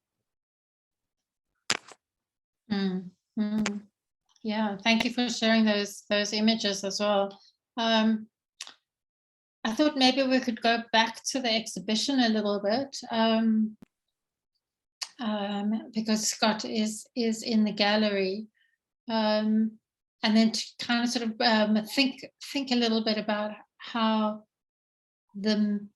Speaker 1: Yeah, thank you for sharing those images as well. I thought maybe we could go back to the exhibition a little bit, because Scott is in the gallery, and then to kind of sort of think a little bit about how the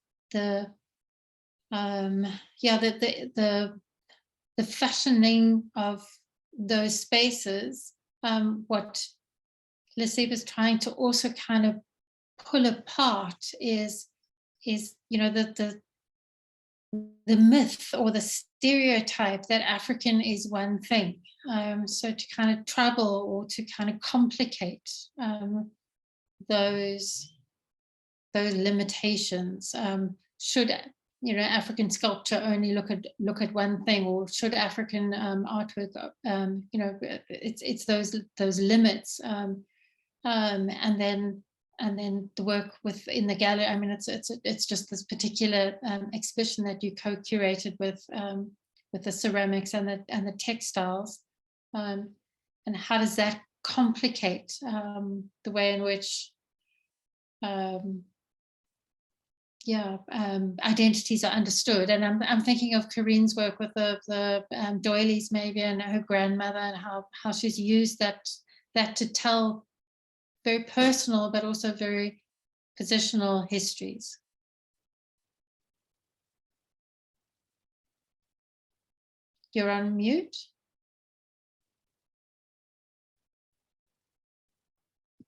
Speaker 1: fashioning of those spaces, what Lesiba is trying to also kind of pull apart is you know, the myth or the stereotype that African is one thing. So to kind of trouble or to kind of complicate those limitations. Should, you know, African sculpture only look at one thing, or should African artwork, you know, it's those limits, and then the work within the gallery. I mean, it's just this particular exhibition that you co-curated with the ceramics and the textiles, and how does that complicate the way in which identities are understood. And I'm thinking of Corinne's work with the doilies maybe, and her grandmother, and how she's used that to tell very personal but also very positional histories. You're on mute.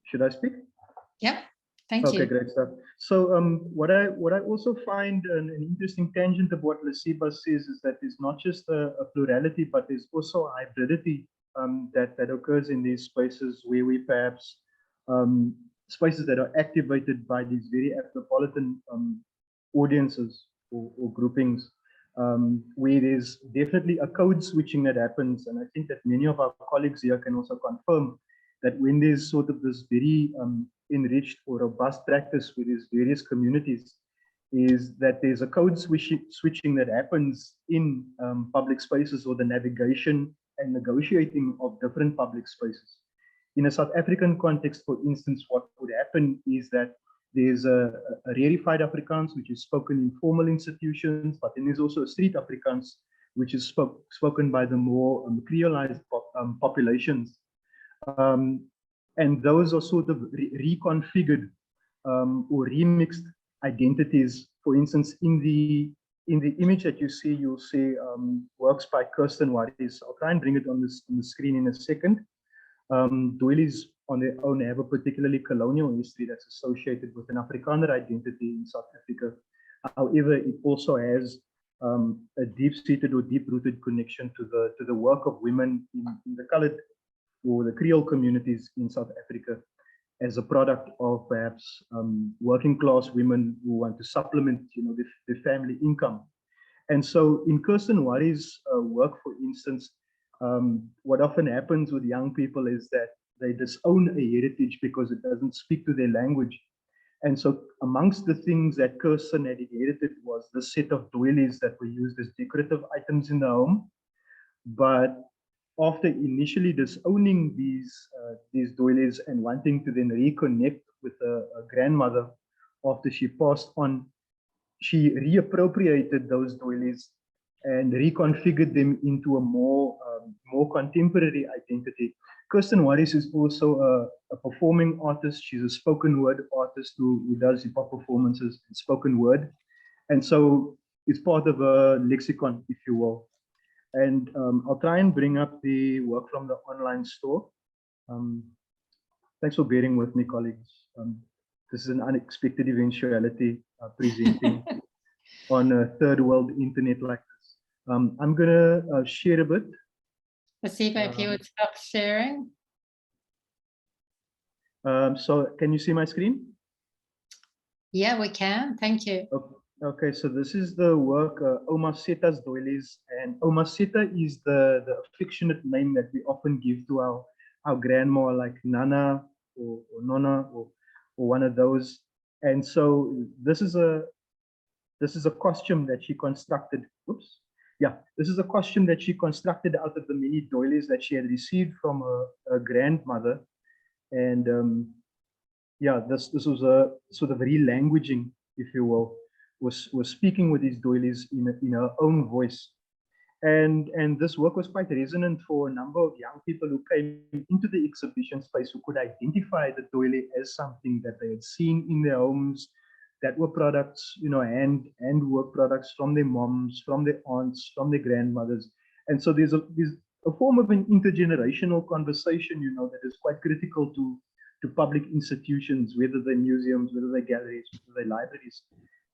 Speaker 4: Should I speak?
Speaker 1: Yep. Thank you.
Speaker 4: Okay, great stuff. So what I also find an interesting tangent of what Lesiba says is that there's not just a plurality, but there's also a hybridity that occurs in these spaces where we perhaps spaces that are activated by these very metropolitan audiences or groupings, where there's definitely a code switching that happens. And I think that many of our colleagues here can also confirm that when there's sort of this very enriched or robust practice with these various communities, is that there's a code switching that happens in public spaces, or the navigation and negotiating of different public spaces. In a South African context, for instance, what would happen is that there's a rarefied Afrikaans, which is spoken in formal institutions, but then there's also a street Afrikaans, which is spoken by the more creolized populations. And those are sort of reconfigured or remixed identities. For instance, in the image that you see, you'll see works by Kirsten Warries. I'll try and bring it on the screen in a second. Doilies on their own have a particularly colonial history that's associated with an Afrikaner identity in South Africa. However, it also has a deep-seated or deep-rooted connection to the work of women in the colored or the Creole communities in South Africa, as a product of perhaps working class women who want to supplement, you know, their family income. And so in Kirsten Warries' work, for instance, what often happens with young people is that they disown a heritage because it doesn't speak to their language. And so amongst the things that Kirsten had inherited was the set of doilies that were used as decorative items in the home. But after initially disowning these doilies and wanting to then reconnect with a grandmother after she passed on, she reappropriated those doilies and reconfigured them into a more contemporary identity. Kirsten Warries is also a performing artist. She's a spoken word artist who does hip-hop performances and spoken word. And so it's part of a lexicon, if you will. And I'll try and bring up the work from the online store. Thanks for bearing with me, colleagues. This is an unexpected eventuality, presenting on a third world internet like this. I'm gonna share a bit.
Speaker 1: Lesiba, if you would stop sharing.
Speaker 4: So can you see my screen?
Speaker 1: Yeah, we can. Thank you.
Speaker 4: Okay, so this is the work, Omaseta's doilies, and Omaseta is the affectionate name that we often give to our grandma, like Nana or Nonna or one of those. And so this is a costume that she constructed. Oops. Yeah, this is a costume that she constructed out of the many doilies that she had received from her grandmother. And yeah, this was a sort of re-languaging, if you will, was speaking with these doilies in her own voice. And this work was quite resonant for a number of young people who came into the exhibition space who could identify the doily as something that they had seen in their homes, that were products, you know, hand work products from their moms, from their aunts, from their grandmothers. And so there's a form of an intergenerational conversation, you know, that is quite critical to public institutions, whether they're museums, whether they're galleries, whether they're libraries,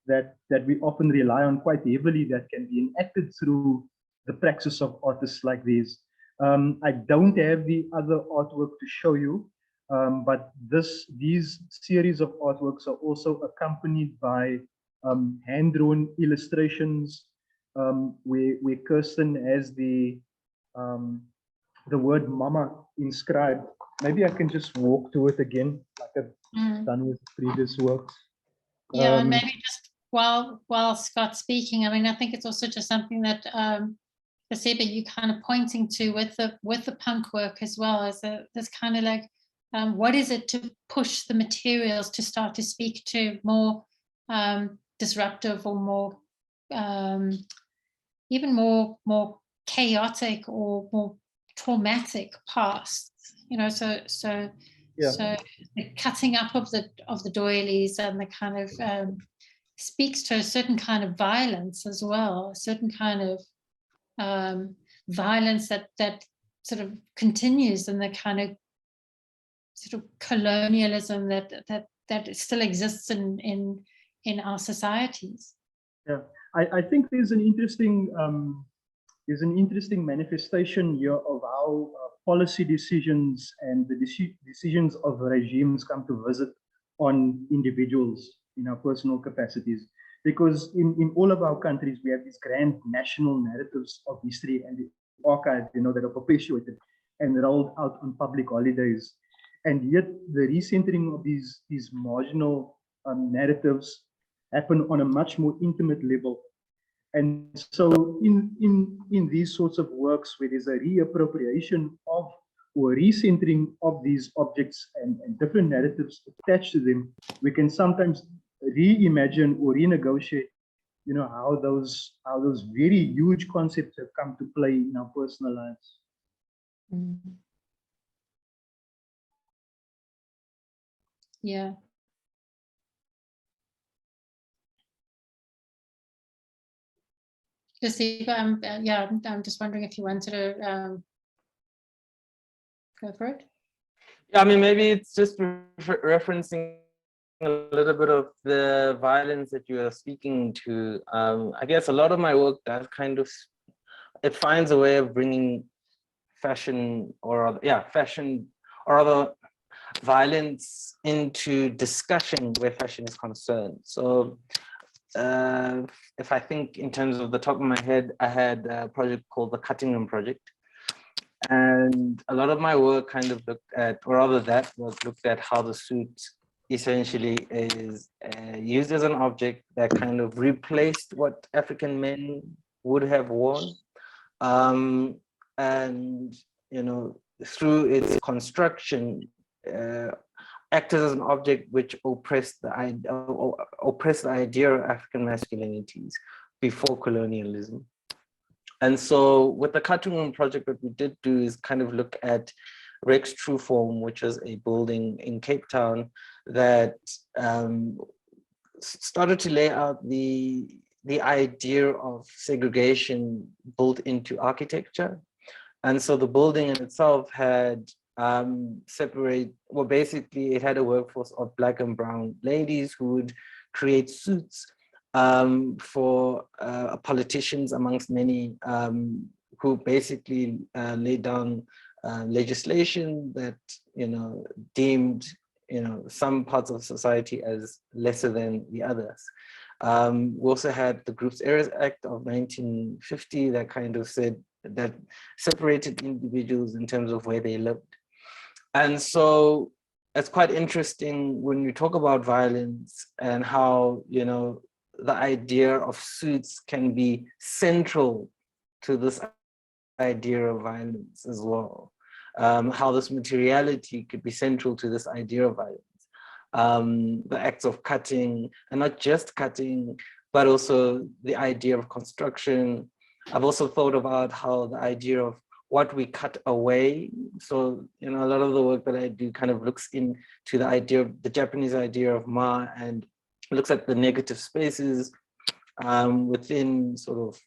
Speaker 4: that we often rely on quite heavily, that can be enacted through the praxis of artists like these. I don't have the other artwork to show you, but these series of artworks are also accompanied by hand-drawn illustrations, where Kirsten has the word mama inscribed. Maybe I can just walk to it again, like I've done with previous works.
Speaker 1: Yeah, and maybe just while Scott's speaking, I mean, I think it's also just something that Lesiba, you kind of pointing to with the punk work as well, as this kind of like, what is it to push the materials to start to speak to more disruptive or more even more chaotic or more traumatic past, you know, so the cutting up of the doilies and the kind of speaks to a certain kind of violence as well, a certain kind of violence that sort of continues in the kind of sort of colonialism that still exists in our societies. Yeah,
Speaker 4: I think there's an interesting manifestation here of how policy decisions and the decisions of regimes come to visit on individuals in our personal capacities. Because in all of our countries, we have these grand national narratives of history and the archive, you know, that are perpetuated and rolled out on public holidays. And yet the recentering of these marginal narratives happen on a much more intimate level. And so in these sorts of works where there's a reappropriation of or recentering of these objects and different narratives attached to them, we can sometimes reimagine or renegotiate, you know, how those very huge concepts have come to play in our personal lives.
Speaker 1: Yeah. Lesiba, I'm just wondering if you wanted to go for it.
Speaker 2: Yeah, I mean, maybe it's just referencing a little bit of the violence that you are speaking to. I guess a lot of my work does kind of, it finds a way of bringing fashion or other violence into discussion where fashion is concerned. So if I think in terms of the top of my head, I had a project called the Cutting Room Project. And a lot of my work kind of looked at, or rather that work looked at how the suit essentially is used as an object that kind of replaced what African men would have worn. And, you know, through its construction, acted as an object which oppressed the idea of African masculinities before colonialism. And so with the Cutting Room Project, what we did do is kind of look at Rex Trueform, which is a building in Cape Town that started to lay out the the idea of segregation built into architecture. And so the building in itself had basically it had a workforce of Black and brown ladies who would create suits for politicians, amongst many, who basically laid down legislation that, deemed, some parts of society as lesser than the others. We also had the Groups Areas Act of 1950 that kind of said that separated individuals in terms of where they lived. And so it's quite interesting when you talk about violence and how, the idea of suits can be central to this idea of violence as well. How this materiality could be central to this idea of violence. The acts of cutting, and not just cutting, but also the idea of construction. I've also thought about how the idea of what we cut away. So, a lot of the work that I do kind of looks into the idea of the Japanese idea of ma, and looks at the negative spaces within sort of,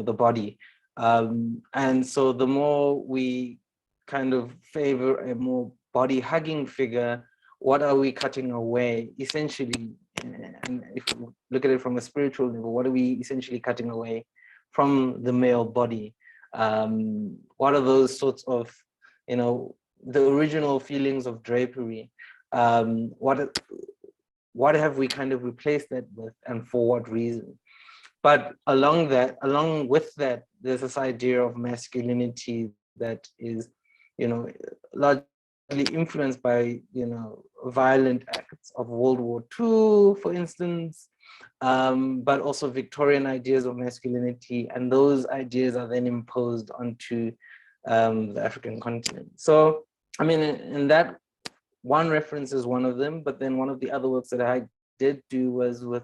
Speaker 2: the body. And so the more we kind of favor a more body hugging figure, what are we cutting away essentially? And if we look at it from a spiritual level, what are we essentially cutting away from the male body? What are those sorts of, the original feelings of drapery? What have we kind of replaced that with, and for what reason? But along with that, there's this idea of masculinity that is, largely influenced by, violent acts of World War II, for instance, but also Victorian ideas of masculinity, and those ideas are then imposed onto the African continent. So, I mean, in that, one reference is one of them, but then one of the other works that I did do was with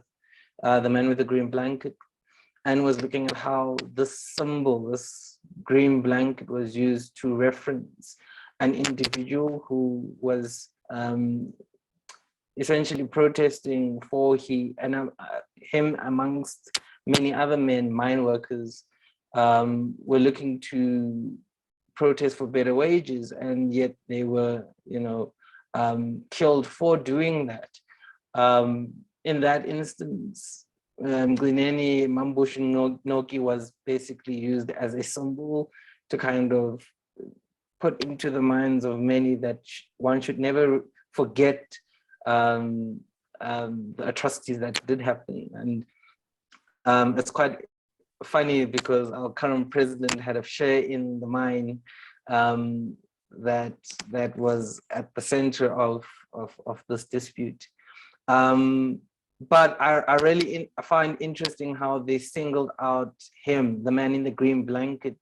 Speaker 2: The Man with the Green Blanket, and was looking at how this symbol, this green blanket, was used to reference an individual who was essentially protesting for him amongst many other men, mine workers, were looking to protest for better wages, and yet they were, killed for doing that. In that instance, Glineni Mambush Noki was basically used as a symbol to kind of put into the minds of many that one should never forget the atrocities that did happen. And it's quite funny because our current president had a share in the mine that was at the center of this dispute. But I really find interesting how they singled out him, the man in the green blanket,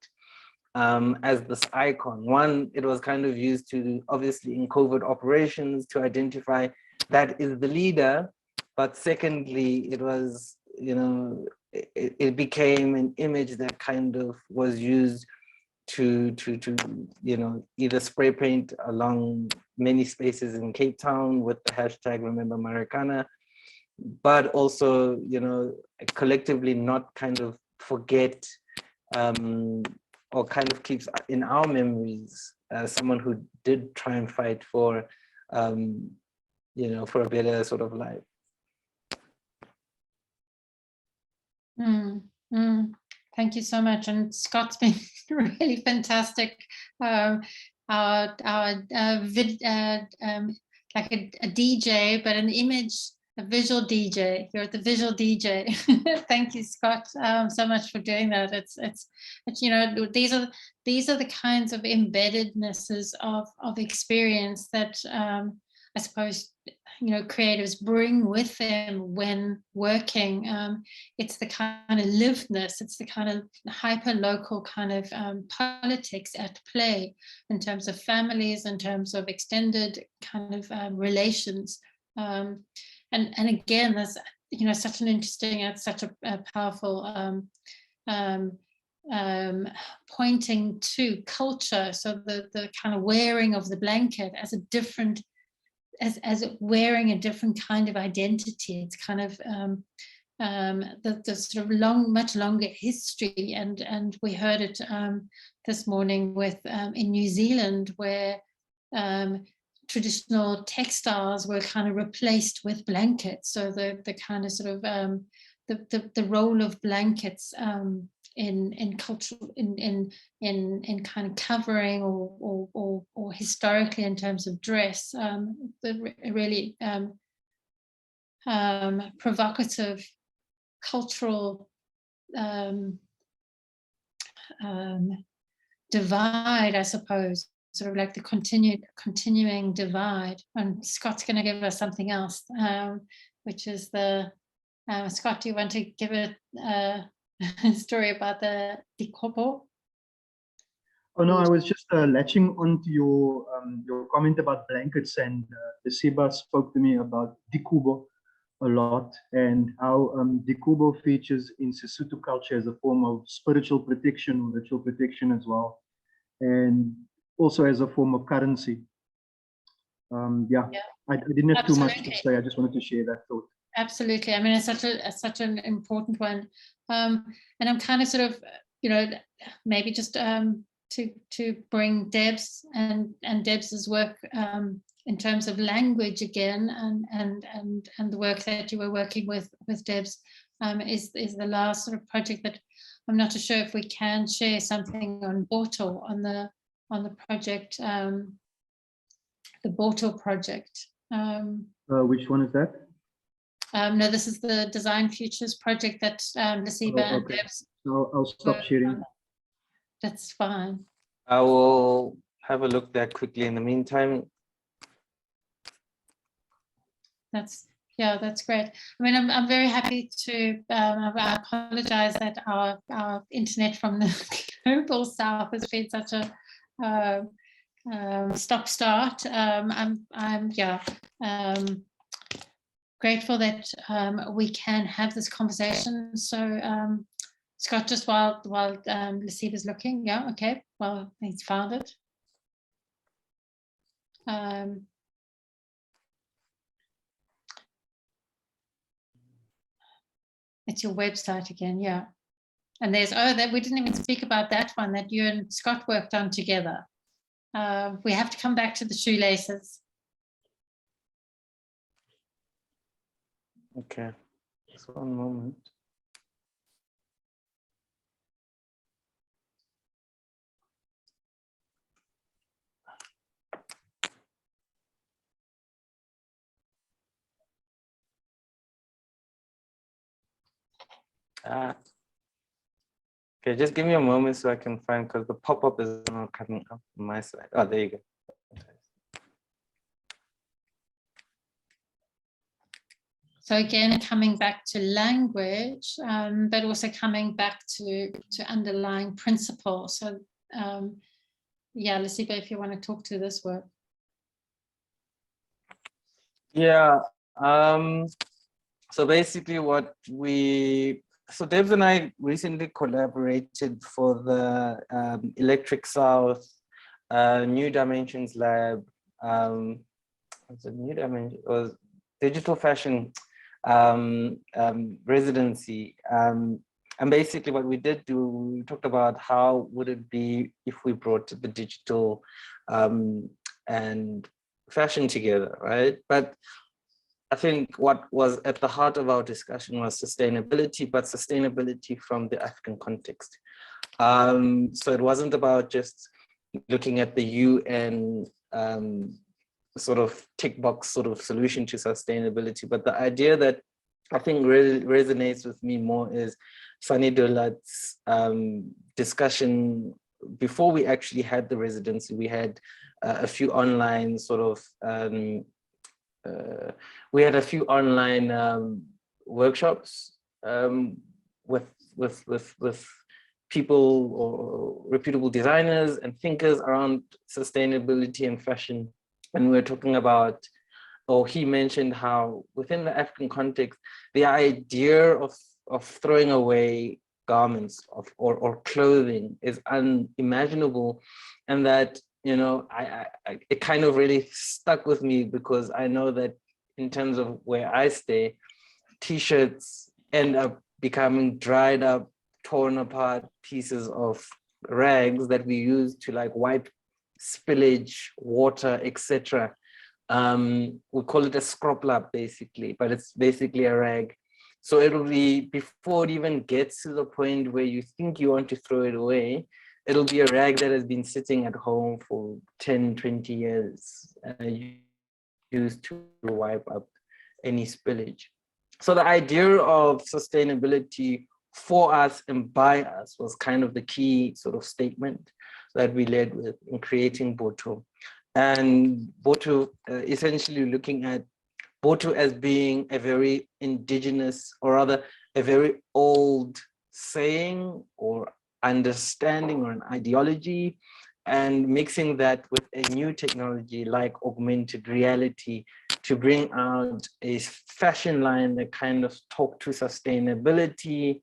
Speaker 2: as this icon. One, it was kind of used to, obviously in covert operations, to identify that is the leader. But secondly, it was, it became an image that kind of was used to either spray paint along many spaces in Cape Town with the hashtag Remember Marikana, but also, collectively not kind of forget or kind of keeps in our memories someone who did try and fight for, for a better sort of life.
Speaker 1: Thank you so much. And Scott's been really fantastic. Like a DJ, but an image, a visual DJ. You're the visual DJ. Thank you, Scott, so much for doing that. It's these are the kinds of embeddednesses of experience that I suppose creatives bring with them when working. It's the kind of livedness, it's the kind of hyper local kind of politics at play in terms of families, in terms of extended kind of relations. And again, there's such an interesting, such a powerful pointing to culture. So the kind of wearing of the blanket as a different, as wearing a different kind of identity. It's kind of the sort of much longer history, and we heard it this morning with in New Zealand, where traditional textiles were kind of replaced with blankets. So the kind of sort of the role of blankets in cultural in kind of covering or historically in terms of dress, the really provocative cultural divide, I suppose, sort of like the continuing divide. And Scott's going to give us something else, which is the Scott, do you want to give a story about the Dikobo?
Speaker 4: Oh no, I was just latching onto your comment about blankets, and Lesiba spoke to me about Dikubo a lot, and how Dikubo features in Sesotho culture as a form of spiritual protection or ritual protection as well, and also as a form of currency. Yeah, I didn't have too much to say. I just wanted to share that thought.
Speaker 1: Absolutely. I mean, it's such an important one, and I'm kind of sort of, you know, maybe just to bring Debs and Debs's work in terms of language again, and the work that you were working with Debs is the last sort of project that I'm not too sure if we can share something on Bortle, on the project, the Bortle project.
Speaker 4: Which one is that?
Speaker 1: No, this is the Design Futures project that Lesiba and Debs.
Speaker 4: I'll stop sharing.
Speaker 1: That's fine.
Speaker 2: I will have a look there quickly in the meantime.
Speaker 1: That's great. I mean, I'm very happy to. I apologize that our internet from the global south has been such a stop-start. I'm grateful that we can have this conversation. So Scott, just while Lesiba's looking, yeah, okay, well, he's found it. It's your website again, yeah. And there's, that we didn't even speak about that one that you and Scott worked on together. We have to come back to the shoelaces.
Speaker 2: Okay, just one moment. Okay, just give me a moment so I can find, because the pop-up is not coming up on my side. Oh, there you go.
Speaker 1: So again, coming back to language, but also coming back to underlying principles. So yeah, Lesiba, if you want to talk to this work.
Speaker 2: Yeah, so basically so Debs and I recently collaborated for the Electric South New Dimensions Lab. What's it, New Dimension? It was Digital Fashion residency. And basically what we did do, we talked about how would it be if we brought the digital and fashion together, right? But I think what was at the heart of our discussion was sustainability, but sustainability from the African context. So it wasn't about just looking at the UN sort of tick box sort of solution to sustainability, but the idea that I think really resonates with me more is Fanny Dolat's discussion before we actually had the residency. We had a few online sort of workshops with people or reputable designers and thinkers around sustainability and fashion. And we were talking about, or he mentioned how within the African context, the idea of throwing away garments or clothing is unimaginable, and that, you know, it kind of really stuck with me, because I know that in terms of where I stay, t-shirts end up becoming dried up, torn apart pieces of rags that we use to like wipe spillage, water, etc. We call it a scroplap basically, but it's basically a rag. So it'll be, before it even gets to the point where you think you want to throw it away, it'll be a rag that has been sitting at home for 10, 20 years, used to wipe up any spillage. So the idea of sustainability for us and by us was kind of the key sort of statement that we led with in creating Boto. And Boto, essentially looking at Boto as being a very indigenous, or rather a very old saying or understanding or an ideology, and mixing that with a new technology like augmented reality to bring out a fashion line that kind of talked to sustainability,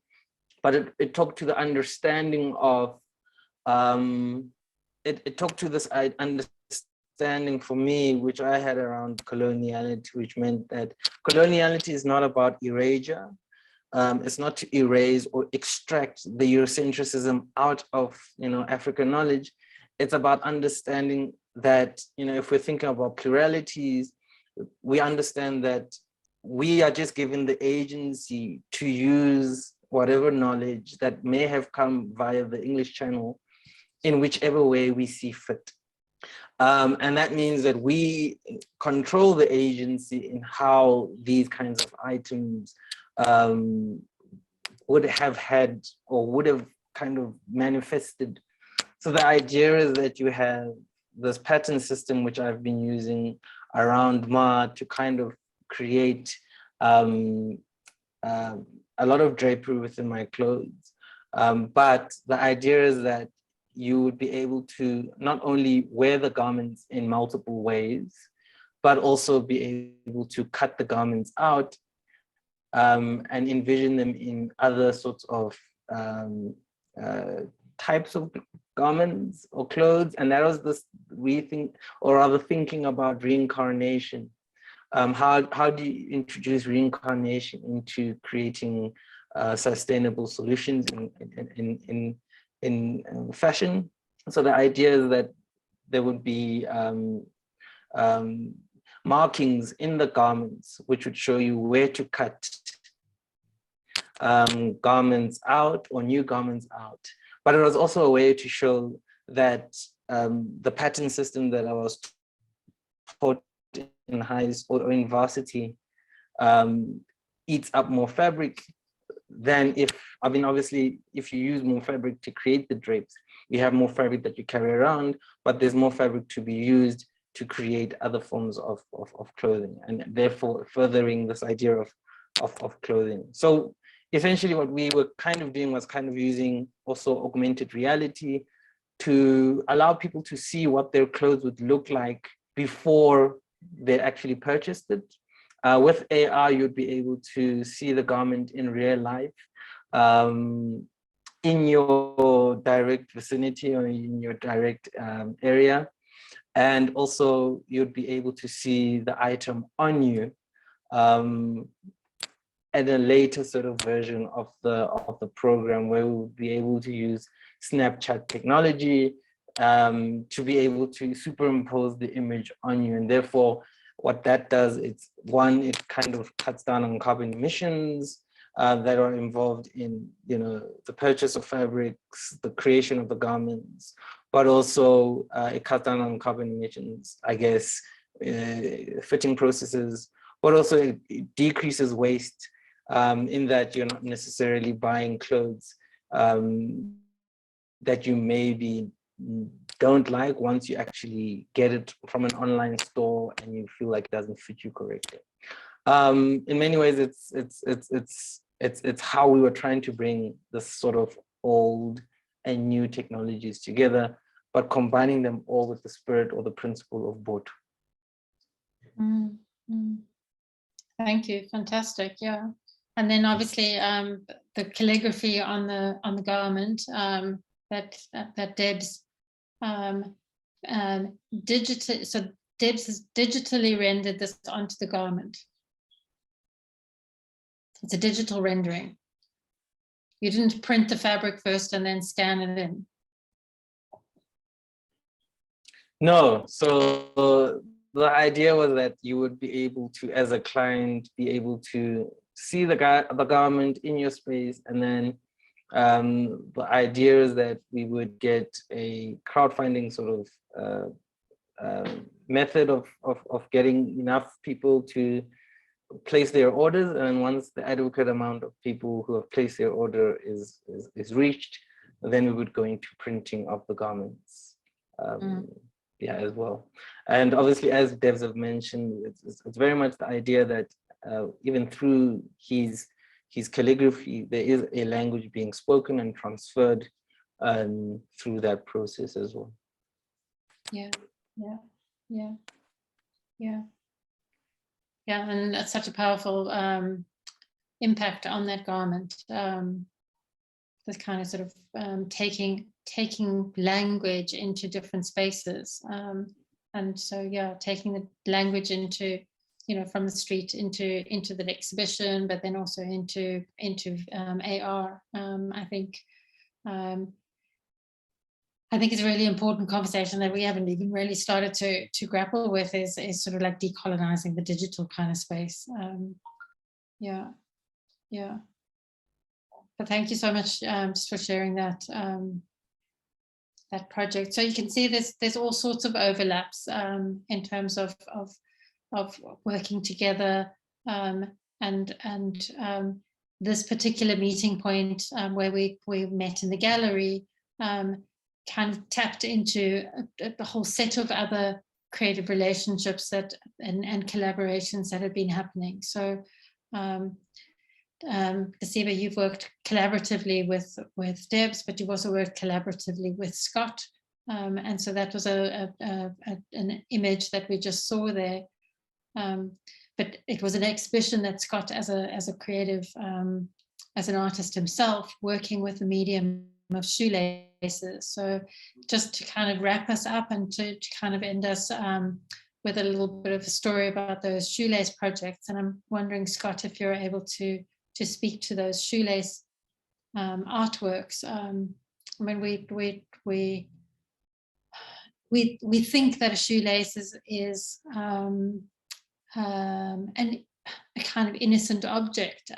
Speaker 2: but it talked to the understanding of, it talked to this understanding for me, which I had around coloniality, which meant that coloniality is not about erasure. It's not to erase or extract the Eurocentrism out of, African knowledge. It's about understanding that, if we're thinking about pluralities, we understand that we are just given the agency to use whatever knowledge that may have come via the English channel in whichever way we see fit. And that means that we control the agency in how these kinds of items would have had or would have kind of manifested. So the idea is that you have this pattern system, which I've been using around Ma to kind of create a lot of drapery within my clothes. But the idea is that you would be able to not only wear the garments in multiple ways, but also be able to cut the garments out and envision them in other sorts of types of garments or clothes. And that was this rethink, or rather thinking about reincarnation. How do you introduce reincarnation into creating sustainable solutions in fashion? So the idea is that there would be markings in the garments which would show you where to cut garments out or new garments out. But it was also a way to show that the pattern system that I was taught in high school or in varsity eats up more fabric than obviously, if you use more fabric to create the drapes, you have more fabric that you carry around, but there's more fabric to be used to create other forms of clothing, and therefore furthering this idea of clothing. So essentially what we were kind of doing was kind of using also augmented reality to allow people to see what their clothes would look like before they actually purchased it. With AR, you'd be able to see the garment in real life, in your direct vicinity or in your direct area. And also you'd be able to see the item on you at a later sort of version of the program, where we would be able to use Snapchat technology to be able to superimpose the image on you. And therefore, what that does, it's one, it kind of cuts down on carbon emissions that are involved in, the purchase of fabrics, the creation of the garments, but also it cuts down on carbon emissions, I guess, fitting processes, but also it decreases waste in that you're not necessarily buying clothes that you maybe don't like once you actually get it from an online store and you feel like it doesn't fit you correctly. In many ways, it's how we were trying to bring this sort of old and new technologies together, but combining them all with the spirit or the principle of both.
Speaker 1: Thank you, fantastic, yeah. And then obviously the calligraphy on the garment that Debs so Debs has digitally rendered this onto the garment. It's a digital rendering. You didn't print the fabric first and then scan it in.
Speaker 2: No, so the idea was that you would be able to, as a client, be able to see the garment in your space, and then the idea is that we would get a crowdfunding sort of method of getting enough people to place their orders, and once the adequate amount of people who have placed their order is reached, then we would go into printing of the garments. Yeah, as well. And obviously, as Debs have mentioned, it's very much the idea that even through his calligraphy, there is a language being spoken and transferred through that process as well.
Speaker 1: Yeah, and that's such a powerful impact on that garment. This kind of sort of taking language into different spaces, and so yeah, taking the language into, you know, from the street into the exhibition, but then also into AR. I think it's a really important conversation that we haven't even really started to grapple with, is sort of like decolonizing the digital kind of space. Yeah. But thank you so much just for sharing that that project. So you can see there's all sorts of overlaps in terms of working together, and this particular meeting point where we met in the gallery kind of tapped into a whole set of other creative relationships that and collaborations that have been happening. So Lesiba, you've worked collaboratively with Debs, but you've also worked collaboratively with Scott, and so that was an image that we just saw there. But it was an exhibition that Scott, as a creative, as an artist himself, working with the medium of shoelaces. So just to kind of wrap us up and to kind of end us with a little bit of a story about those shoelace projects. And I'm wondering, Scott, if you're able to speak to those shoelace artworks. I mean, we think that a shoelace is a kind of innocent object,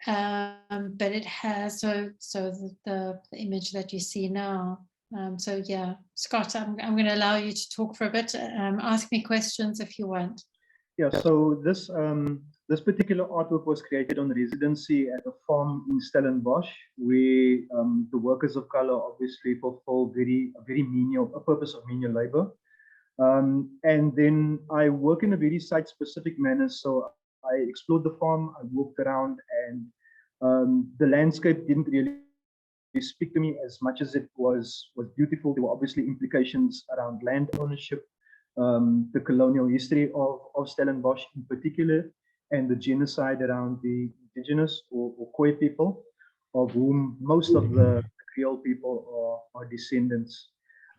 Speaker 1: but it has the image that you see now. So yeah, Scott, I'm going to allow you to talk for a bit. Ask me questions if you want.
Speaker 4: Yeah, so this particular artwork was created on residency at a farm in Stellenbosch, where the workers of color obviously fulfill a purpose of menial labor. And then I work in a very site-specific manner. So I explored the farm, I walked around, and the landscape didn't really speak to me as much as it was beautiful. There were obviously implications around land ownership, the colonial history of Stellenbosch in particular, and the genocide around the indigenous or Khoi people, of whom most of the Creole people are descendants.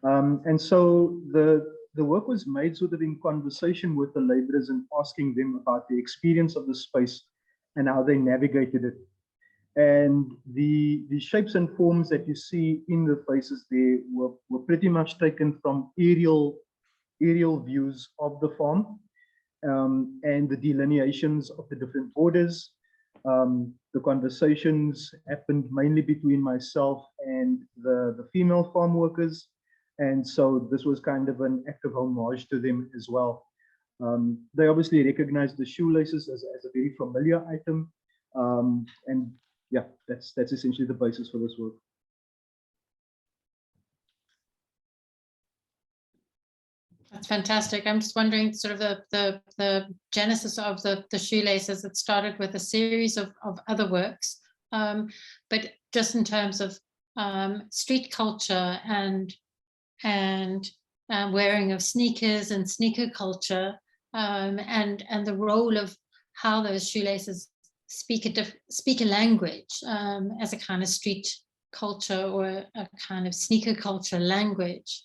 Speaker 4: And so the work was made sort of in conversation with the laborers and asking them about the experience of the space and how they navigated it. And the shapes and forms that you see in the faces there were pretty much taken from aerial views of the farm, and the delineations of the different borders. The conversations happened mainly between myself and the female farm workers. And so this was kind of an act of homage to them as well. They obviously recognized the shoelaces as a very familiar item. And yeah, that's essentially the basis for this work.
Speaker 1: That's fantastic. I'm just wondering sort of the genesis of the shoelaces. It started with a series of other works, but just in terms of street culture and wearing of sneakers and sneaker culture, and the role of how those shoelaces speak a language as a kind of street culture or a kind of sneaker culture language.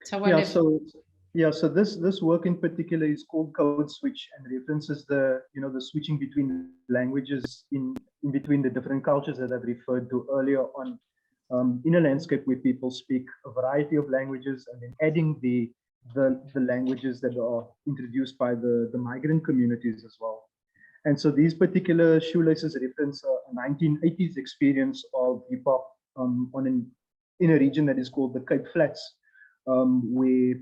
Speaker 1: So
Speaker 4: Yeah, so this work in particular is called Code Switch and references the the switching between languages in between the different cultures that I've referred to earlier on, in a landscape where people speak a variety of languages, and then adding the languages that are introduced by the migrant communities as well. And so these particular shoelaces reference a 1980s experience of hip hop in a region that is called the Cape Flats, where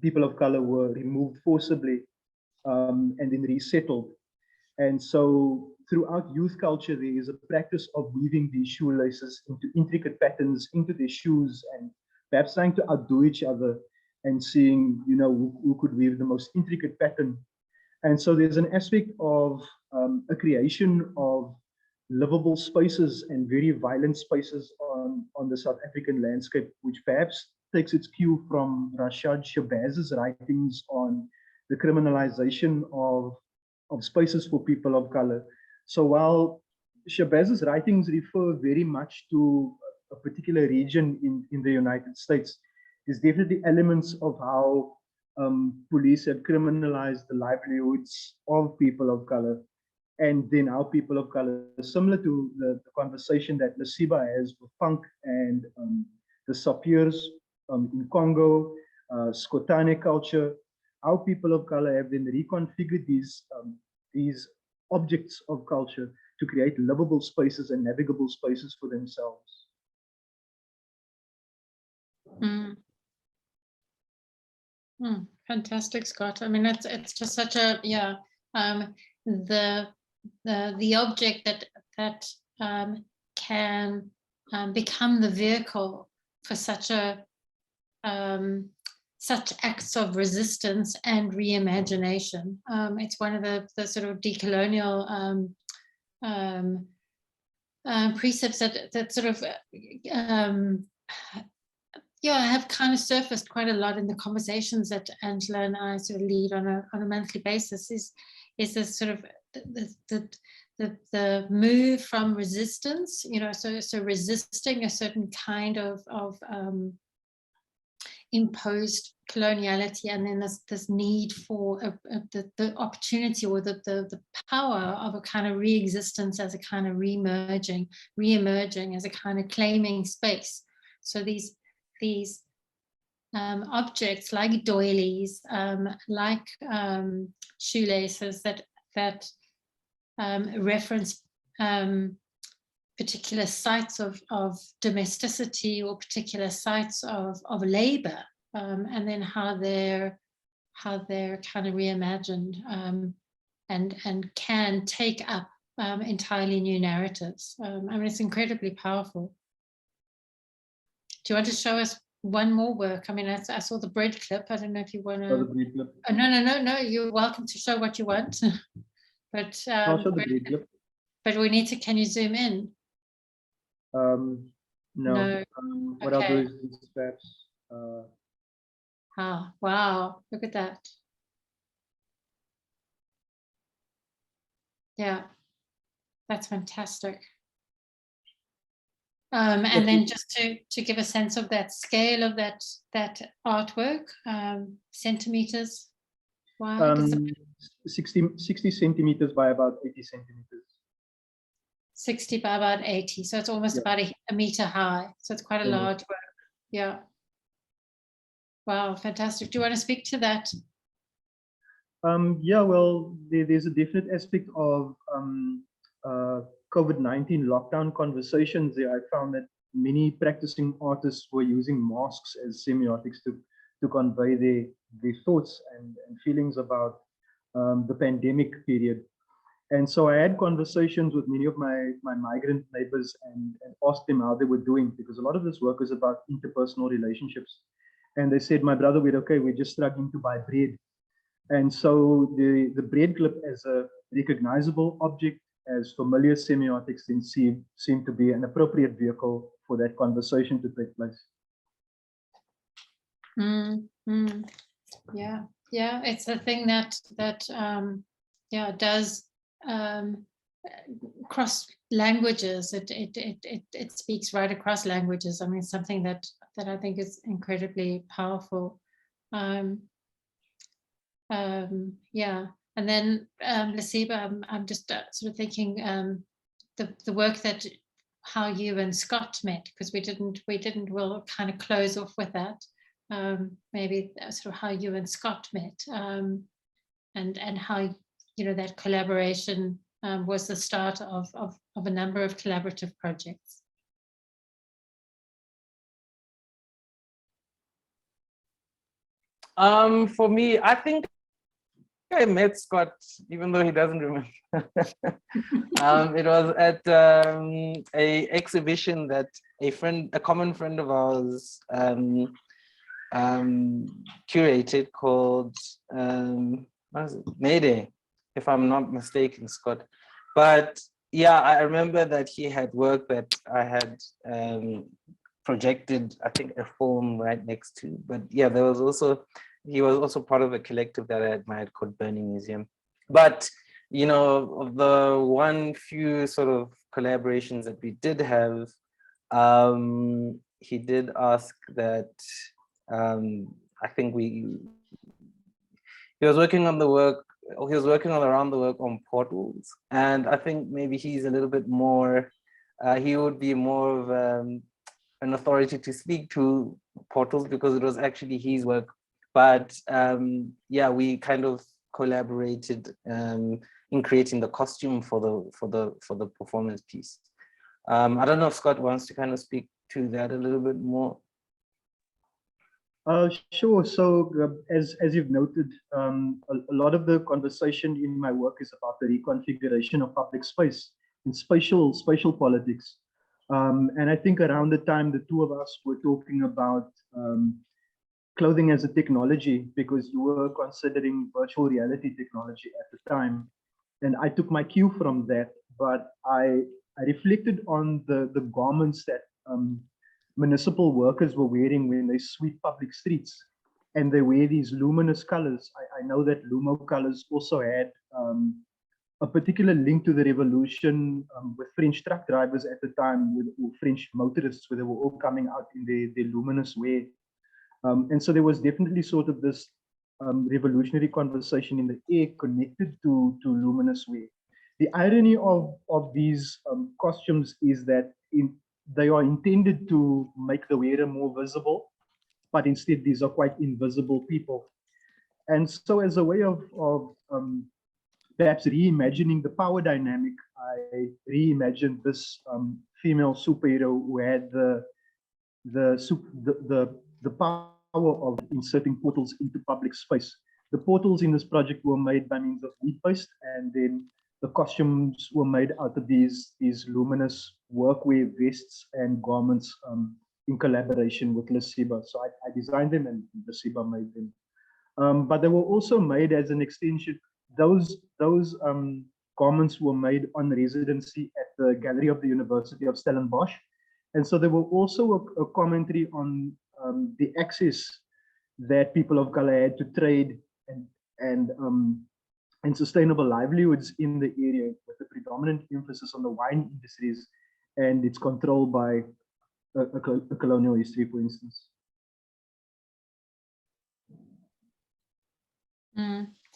Speaker 4: people of color were removed forcibly and then resettled. And so throughout youth culture, there is a practice of weaving these shoelaces into intricate patterns into their shoes, and perhaps trying to outdo each other and seeing, who could weave the most intricate pattern. And so there's an aspect of a creation of livable spaces and very violent spaces on the South African landscape, which perhaps takes its cue from Rashad Shabaz's writings on the criminalization of spaces for people of color. So while Shabaz's writings refer very much to a particular region in the United States, there's definitely elements of how police have criminalized the livelihoods of people of color, and then how people of color, similar to the conversation that Lesiba has with punk and the Sapiers in Congo, Skotane culture, how people of color have then reconfigured these objects of culture to create livable spaces and navigable spaces for themselves.
Speaker 1: Fantastic, Scott. I mean, it's just such a the object that can become the vehicle for such acts of resistance and reimagination. It's one of the sort of decolonial precepts that sort of have kind of surfaced quite a lot in the conversations that Angela and I sort of lead on a monthly basis. Is this sort of the move from resistance, so resisting a certain kind of imposed coloniality, and then this need for the opportunity or the power of a kind of re-existence as a kind of re-emerging as a kind of claiming space. So these objects like doilies, like shoelaces that reference particular sites of domesticity or particular sites of labor, and then how they're kind of reimagined and can take up entirely new narratives. I mean, it's incredibly powerful. Do you want to show us one more work? I mean, I saw the bread clip. I don't know if you want to. Oh, no. You're welcome to show what you want. But
Speaker 4: I'll show the bread clip.
Speaker 1: But we need to. Can you zoom in?
Speaker 4: No. What I'll do is perhaps.
Speaker 1: Wow! Look at that. Yeah, that's fantastic. And then just to give a sense of that scale of that artwork, centimeters wide.
Speaker 4: 60 centimeters by about 80 centimeters.
Speaker 1: 60 by about 80, so it's almost about a meter high. So it's quite a large work. Yeah. Wow, fantastic. Do you want to speak to that?
Speaker 4: Yeah, well, there's a definite aspect of COVID-19 lockdown conversations there. I found that many practicing artists were using masks as semiotics to convey their thoughts and feelings about the pandemic period. And so I had conversations with many of my migrant neighbors and asked them how they were doing, because a lot of this work is about interpersonal relationships. And they said, my brother, we're just struggling to buy bread. And so the bread clip as a recognizable object, as familiar semiotics, then seem to be an appropriate vehicle for that conversation to take place.
Speaker 1: Yeah, it's a thing that does cross languages. It speaks right across languages. I mean, something that I think is incredibly powerful. Yeah, and then Lesiba, I'm just sort of thinking the work that how you and Scott met, because we didn't. We'll kind of close off with that. Maybe sort of how you and Scott met, and how that collaboration was the start of a number of collaborative projects.
Speaker 2: For me, I think I met Scott, even though he doesn't remember. It was at a exhibition that a common friend of ours curated called what is it? Mayday, if I'm not mistaken, Scott. But yeah, I remember that he had work that I had projected, I think, a film right next to. But yeah, he was also part of a collective that I admired called Burning Museum. But of the one few sort of collaborations that we did have, he did ask that I think he was working on around the work on portals, and I think maybe he's a little bit more. He would be more of an authority to speak to portals because it was actually his work. But yeah, we kind of collaborated in creating the costume for the performance piece. I don't know if Scott wants to kind of speak to that a little bit more.
Speaker 4: Sure. So as you've noted, a lot of the conversation in my work is about the reconfiguration of public space and spatial politics. And I think around the time the two of us were talking about clothing as a technology, because you were considering virtual reality technology at the time. And I took my cue from that, but I reflected on the garments that municipal workers were wearing when they sweep public streets, and they wear these luminous colors. I know that Lumo colors also had a particular link to the revolution with French truck drivers at the time, or French motorists, where they were all coming out in their luminous wear. And so there was definitely sort of this revolutionary conversation in the air connected to luminous wear. The irony of these costumes is that they are intended to make the wearer more visible, but instead these are quite invisible people. And so as a way of perhaps reimagining the power dynamic, I reimagined this female superhero who had the power of inserting portals into public space. The portals in this project were made by means of wheat paste, and then the costumes were made out of these luminous workwear vests and garments in collaboration with Lesiba. So I designed them and Lesiba made them. But they were also made as an extension. Those garments were made on residency at the Gallery of the University of Stellenbosch. And so there were also a commentary on the access that people of color had to trade and sustainable livelihoods in the area, with a predominant emphasis on the wine industries and its control by a colonial history, for instance.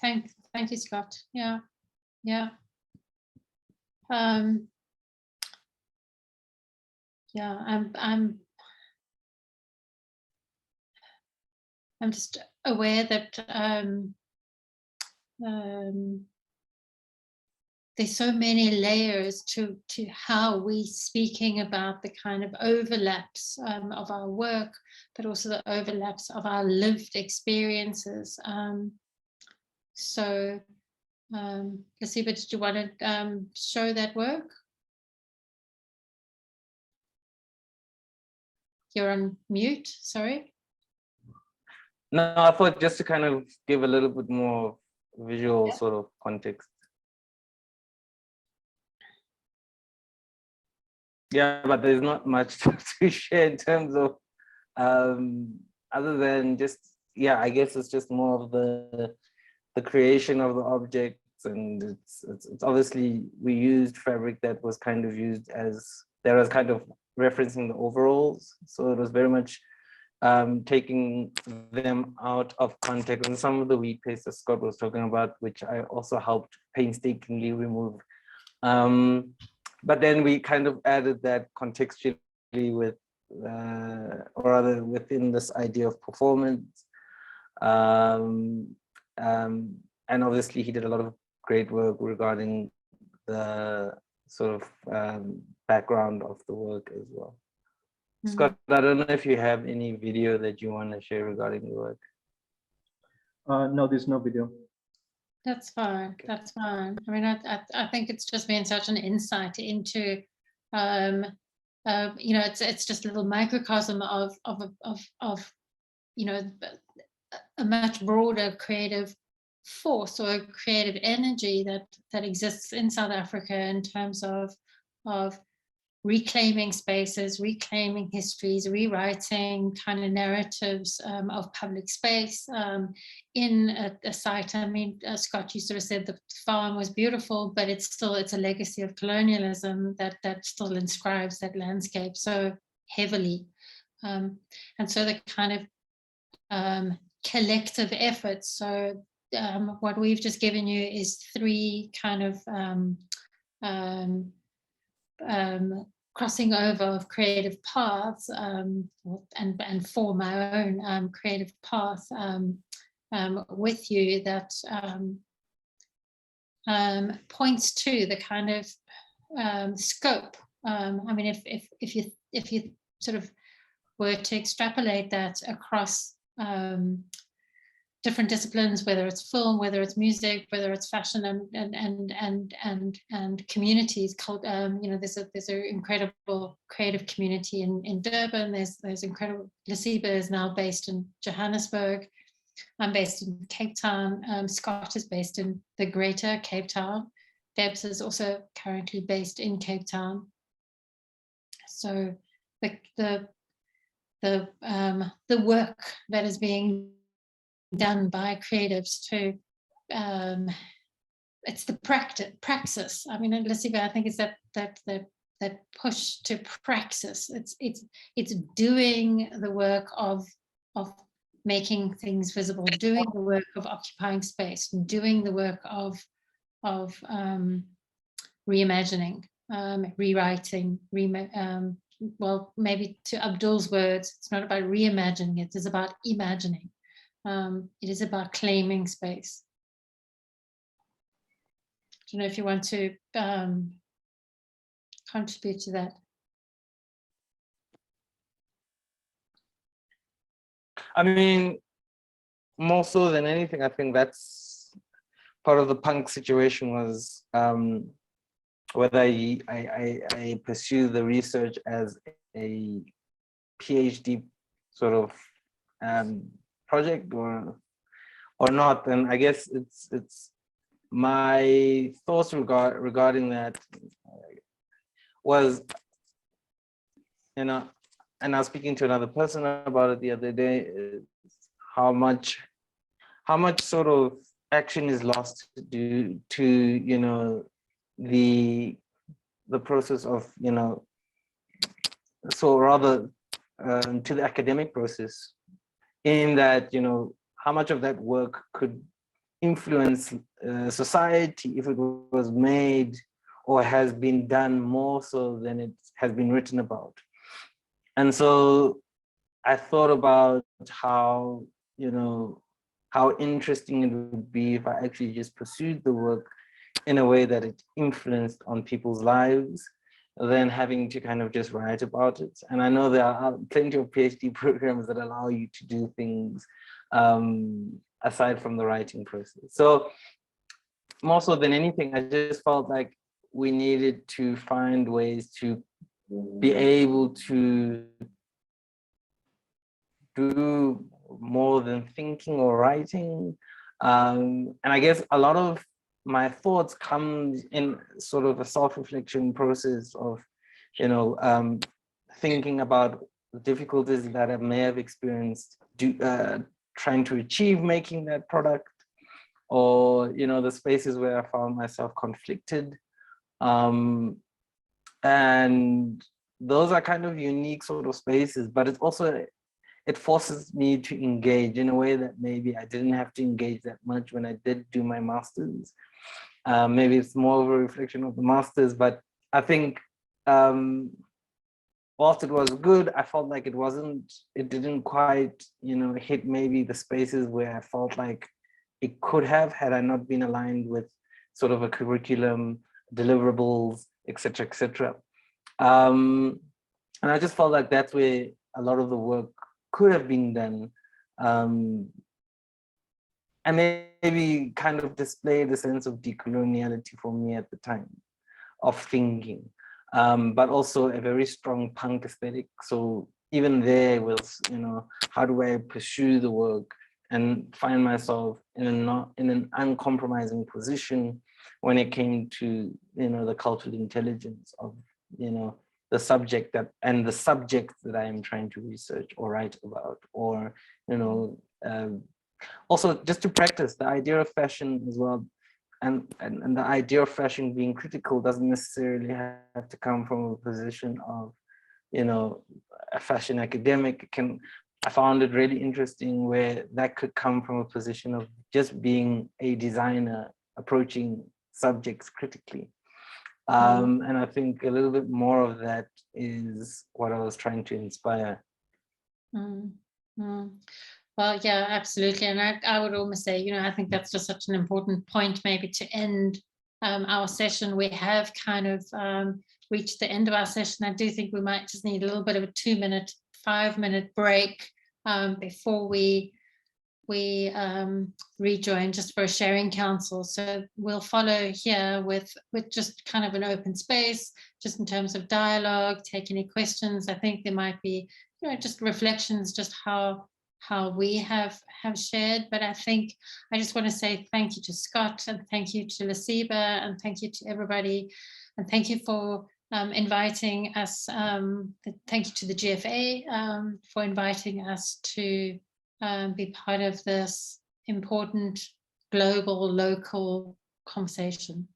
Speaker 1: Thank you, Scott. Yeah. Yeah, I'm just aware that there's so many layers to how we're speaking about the kind of overlaps of our work, but also the overlaps of our lived experiences. So, Lesiba, did you want to show that work? You're on mute, sorry.
Speaker 2: No, I thought just to kind of give a little bit more visual sort of context. Yeah, but there's not much to share in terms of other than just, yeah, I guess it's just more of the creation of the objects, and it's obviously we used fabric that was kind of used as, that was kind of referencing the overalls. So it was very much taking them out of context, and some of the wheat paste that Scott was talking about, which I also helped painstakingly remove. But then we kind of added that contextually with, or rather within this idea of performance. And obviously he did a lot of great work regarding the sort of background of the work as well. Scott, I don't know if you have any video that you want to share regarding the work.
Speaker 4: No, there's no video.
Speaker 1: That's fine.
Speaker 2: Okay.
Speaker 1: That's fine. I mean, I think it's just been such an insight into, you know, it's just a little microcosm of you know, a much broader creative force or creative energy that exists in South Africa in terms of reclaiming spaces, reclaiming histories, rewriting kind of narratives of public space in a site. I mean, Scott, you sort of said the farm was beautiful, but it's a legacy of colonialism that still inscribes that landscape so heavily. And so the kind of collective efforts. So what we've just given you is 3 kind of crossing over of creative paths and for my own creative path with you that points to the kind of scope. I mean, if you sort of were to extrapolate that across different disciplines, whether it's film, whether it's music, whether it's fashion, and communities. You know, there's an incredible creative community in Durban. There's incredible. Lesiba is now based in Johannesburg. I'm based in Cape Town. Scott is based in the Greater Cape Town. Debs is also currently based in Cape Town. So the work that is being done by creatives to it's the praxis. I mean, Lesiba, I think it's that push to praxis. It's doing the work of making things visible, doing the work of occupying space, doing the work of reimagining, rewriting, well, maybe to Abdul's words, it's not about reimagining, it is about imagining. It is about claiming space. Do you know if you want to contribute to that?
Speaker 2: I mean, more so than anything, I think that's part of the punk situation was whether I pursue the research as a PhD sort of project or not. And I guess it's my thoughts regarding that was, you know, and I was speaking to another person about it the other day, is how much sort of action is lost due to, you know, the process of, you know, so rather to the academic process, in that, you know, how much of that work could influence society if it was made or has been done more so than it has been written about. And so I thought about how, you know, how interesting it would be if I actually just pursued the work in a way that it influenced on people's lives, than having to kind of just write about it. And I know there are plenty of PhD programs that allow you to do things aside from the writing process. So more so than anything, I just felt like we needed to find ways to be able to do more than thinking or writing. And I guess a lot of my thoughts come in sort of a self-reflection process of, you know, thinking about the difficulties that I may have experienced trying to achieve making that product, or, you know, the spaces where I found myself conflicted. And those are kind of unique sort of spaces, but it's also it forces me to engage in a way that maybe I didn't have to engage that much when I did do my master's. Maybe it's more of a reflection of the master's, but I think whilst it was good, I felt like it didn't quite, hit maybe the spaces where I felt like it could have, had I not been aligned with sort of a curriculum, deliverables, etc., etc. And I just felt like that's where a lot of the work could have been done. And maybe kind of display the sense of decoloniality for me at the time of thinking, but also a very strong punk aesthetic. So even there was, how do I pursue the work and find myself in an uncompromising position when it came to, the cultural intelligence of, the subject and the subjects that I am trying to research or write about, or, also just to practice the idea of fashion as well. And the idea of fashion being critical doesn't necessarily have to come from a position of, a fashion academic. I found it really interesting where that could come from a position of just being a designer approaching subjects critically. And I think a little bit more of that is what I was trying to inspire.
Speaker 1: Well, yeah, absolutely. And I would almost say, I think that's just such an important point maybe to end our session. We have kind of reached the end of our session. I do think we might just need a little bit of a 2-minute, 5-minute break before we rejoin just for a sharing council. So we'll follow here with just kind of an open space, just in terms of dialogue, take any questions. I think there might be, just reflections, just how we have shared. But I think I just want to say thank you to Scott, and thank you to Lesiba, and thank you to everybody, and thank you for inviting us. Thank you to the GFA for inviting us to be part of this important global, local conversation.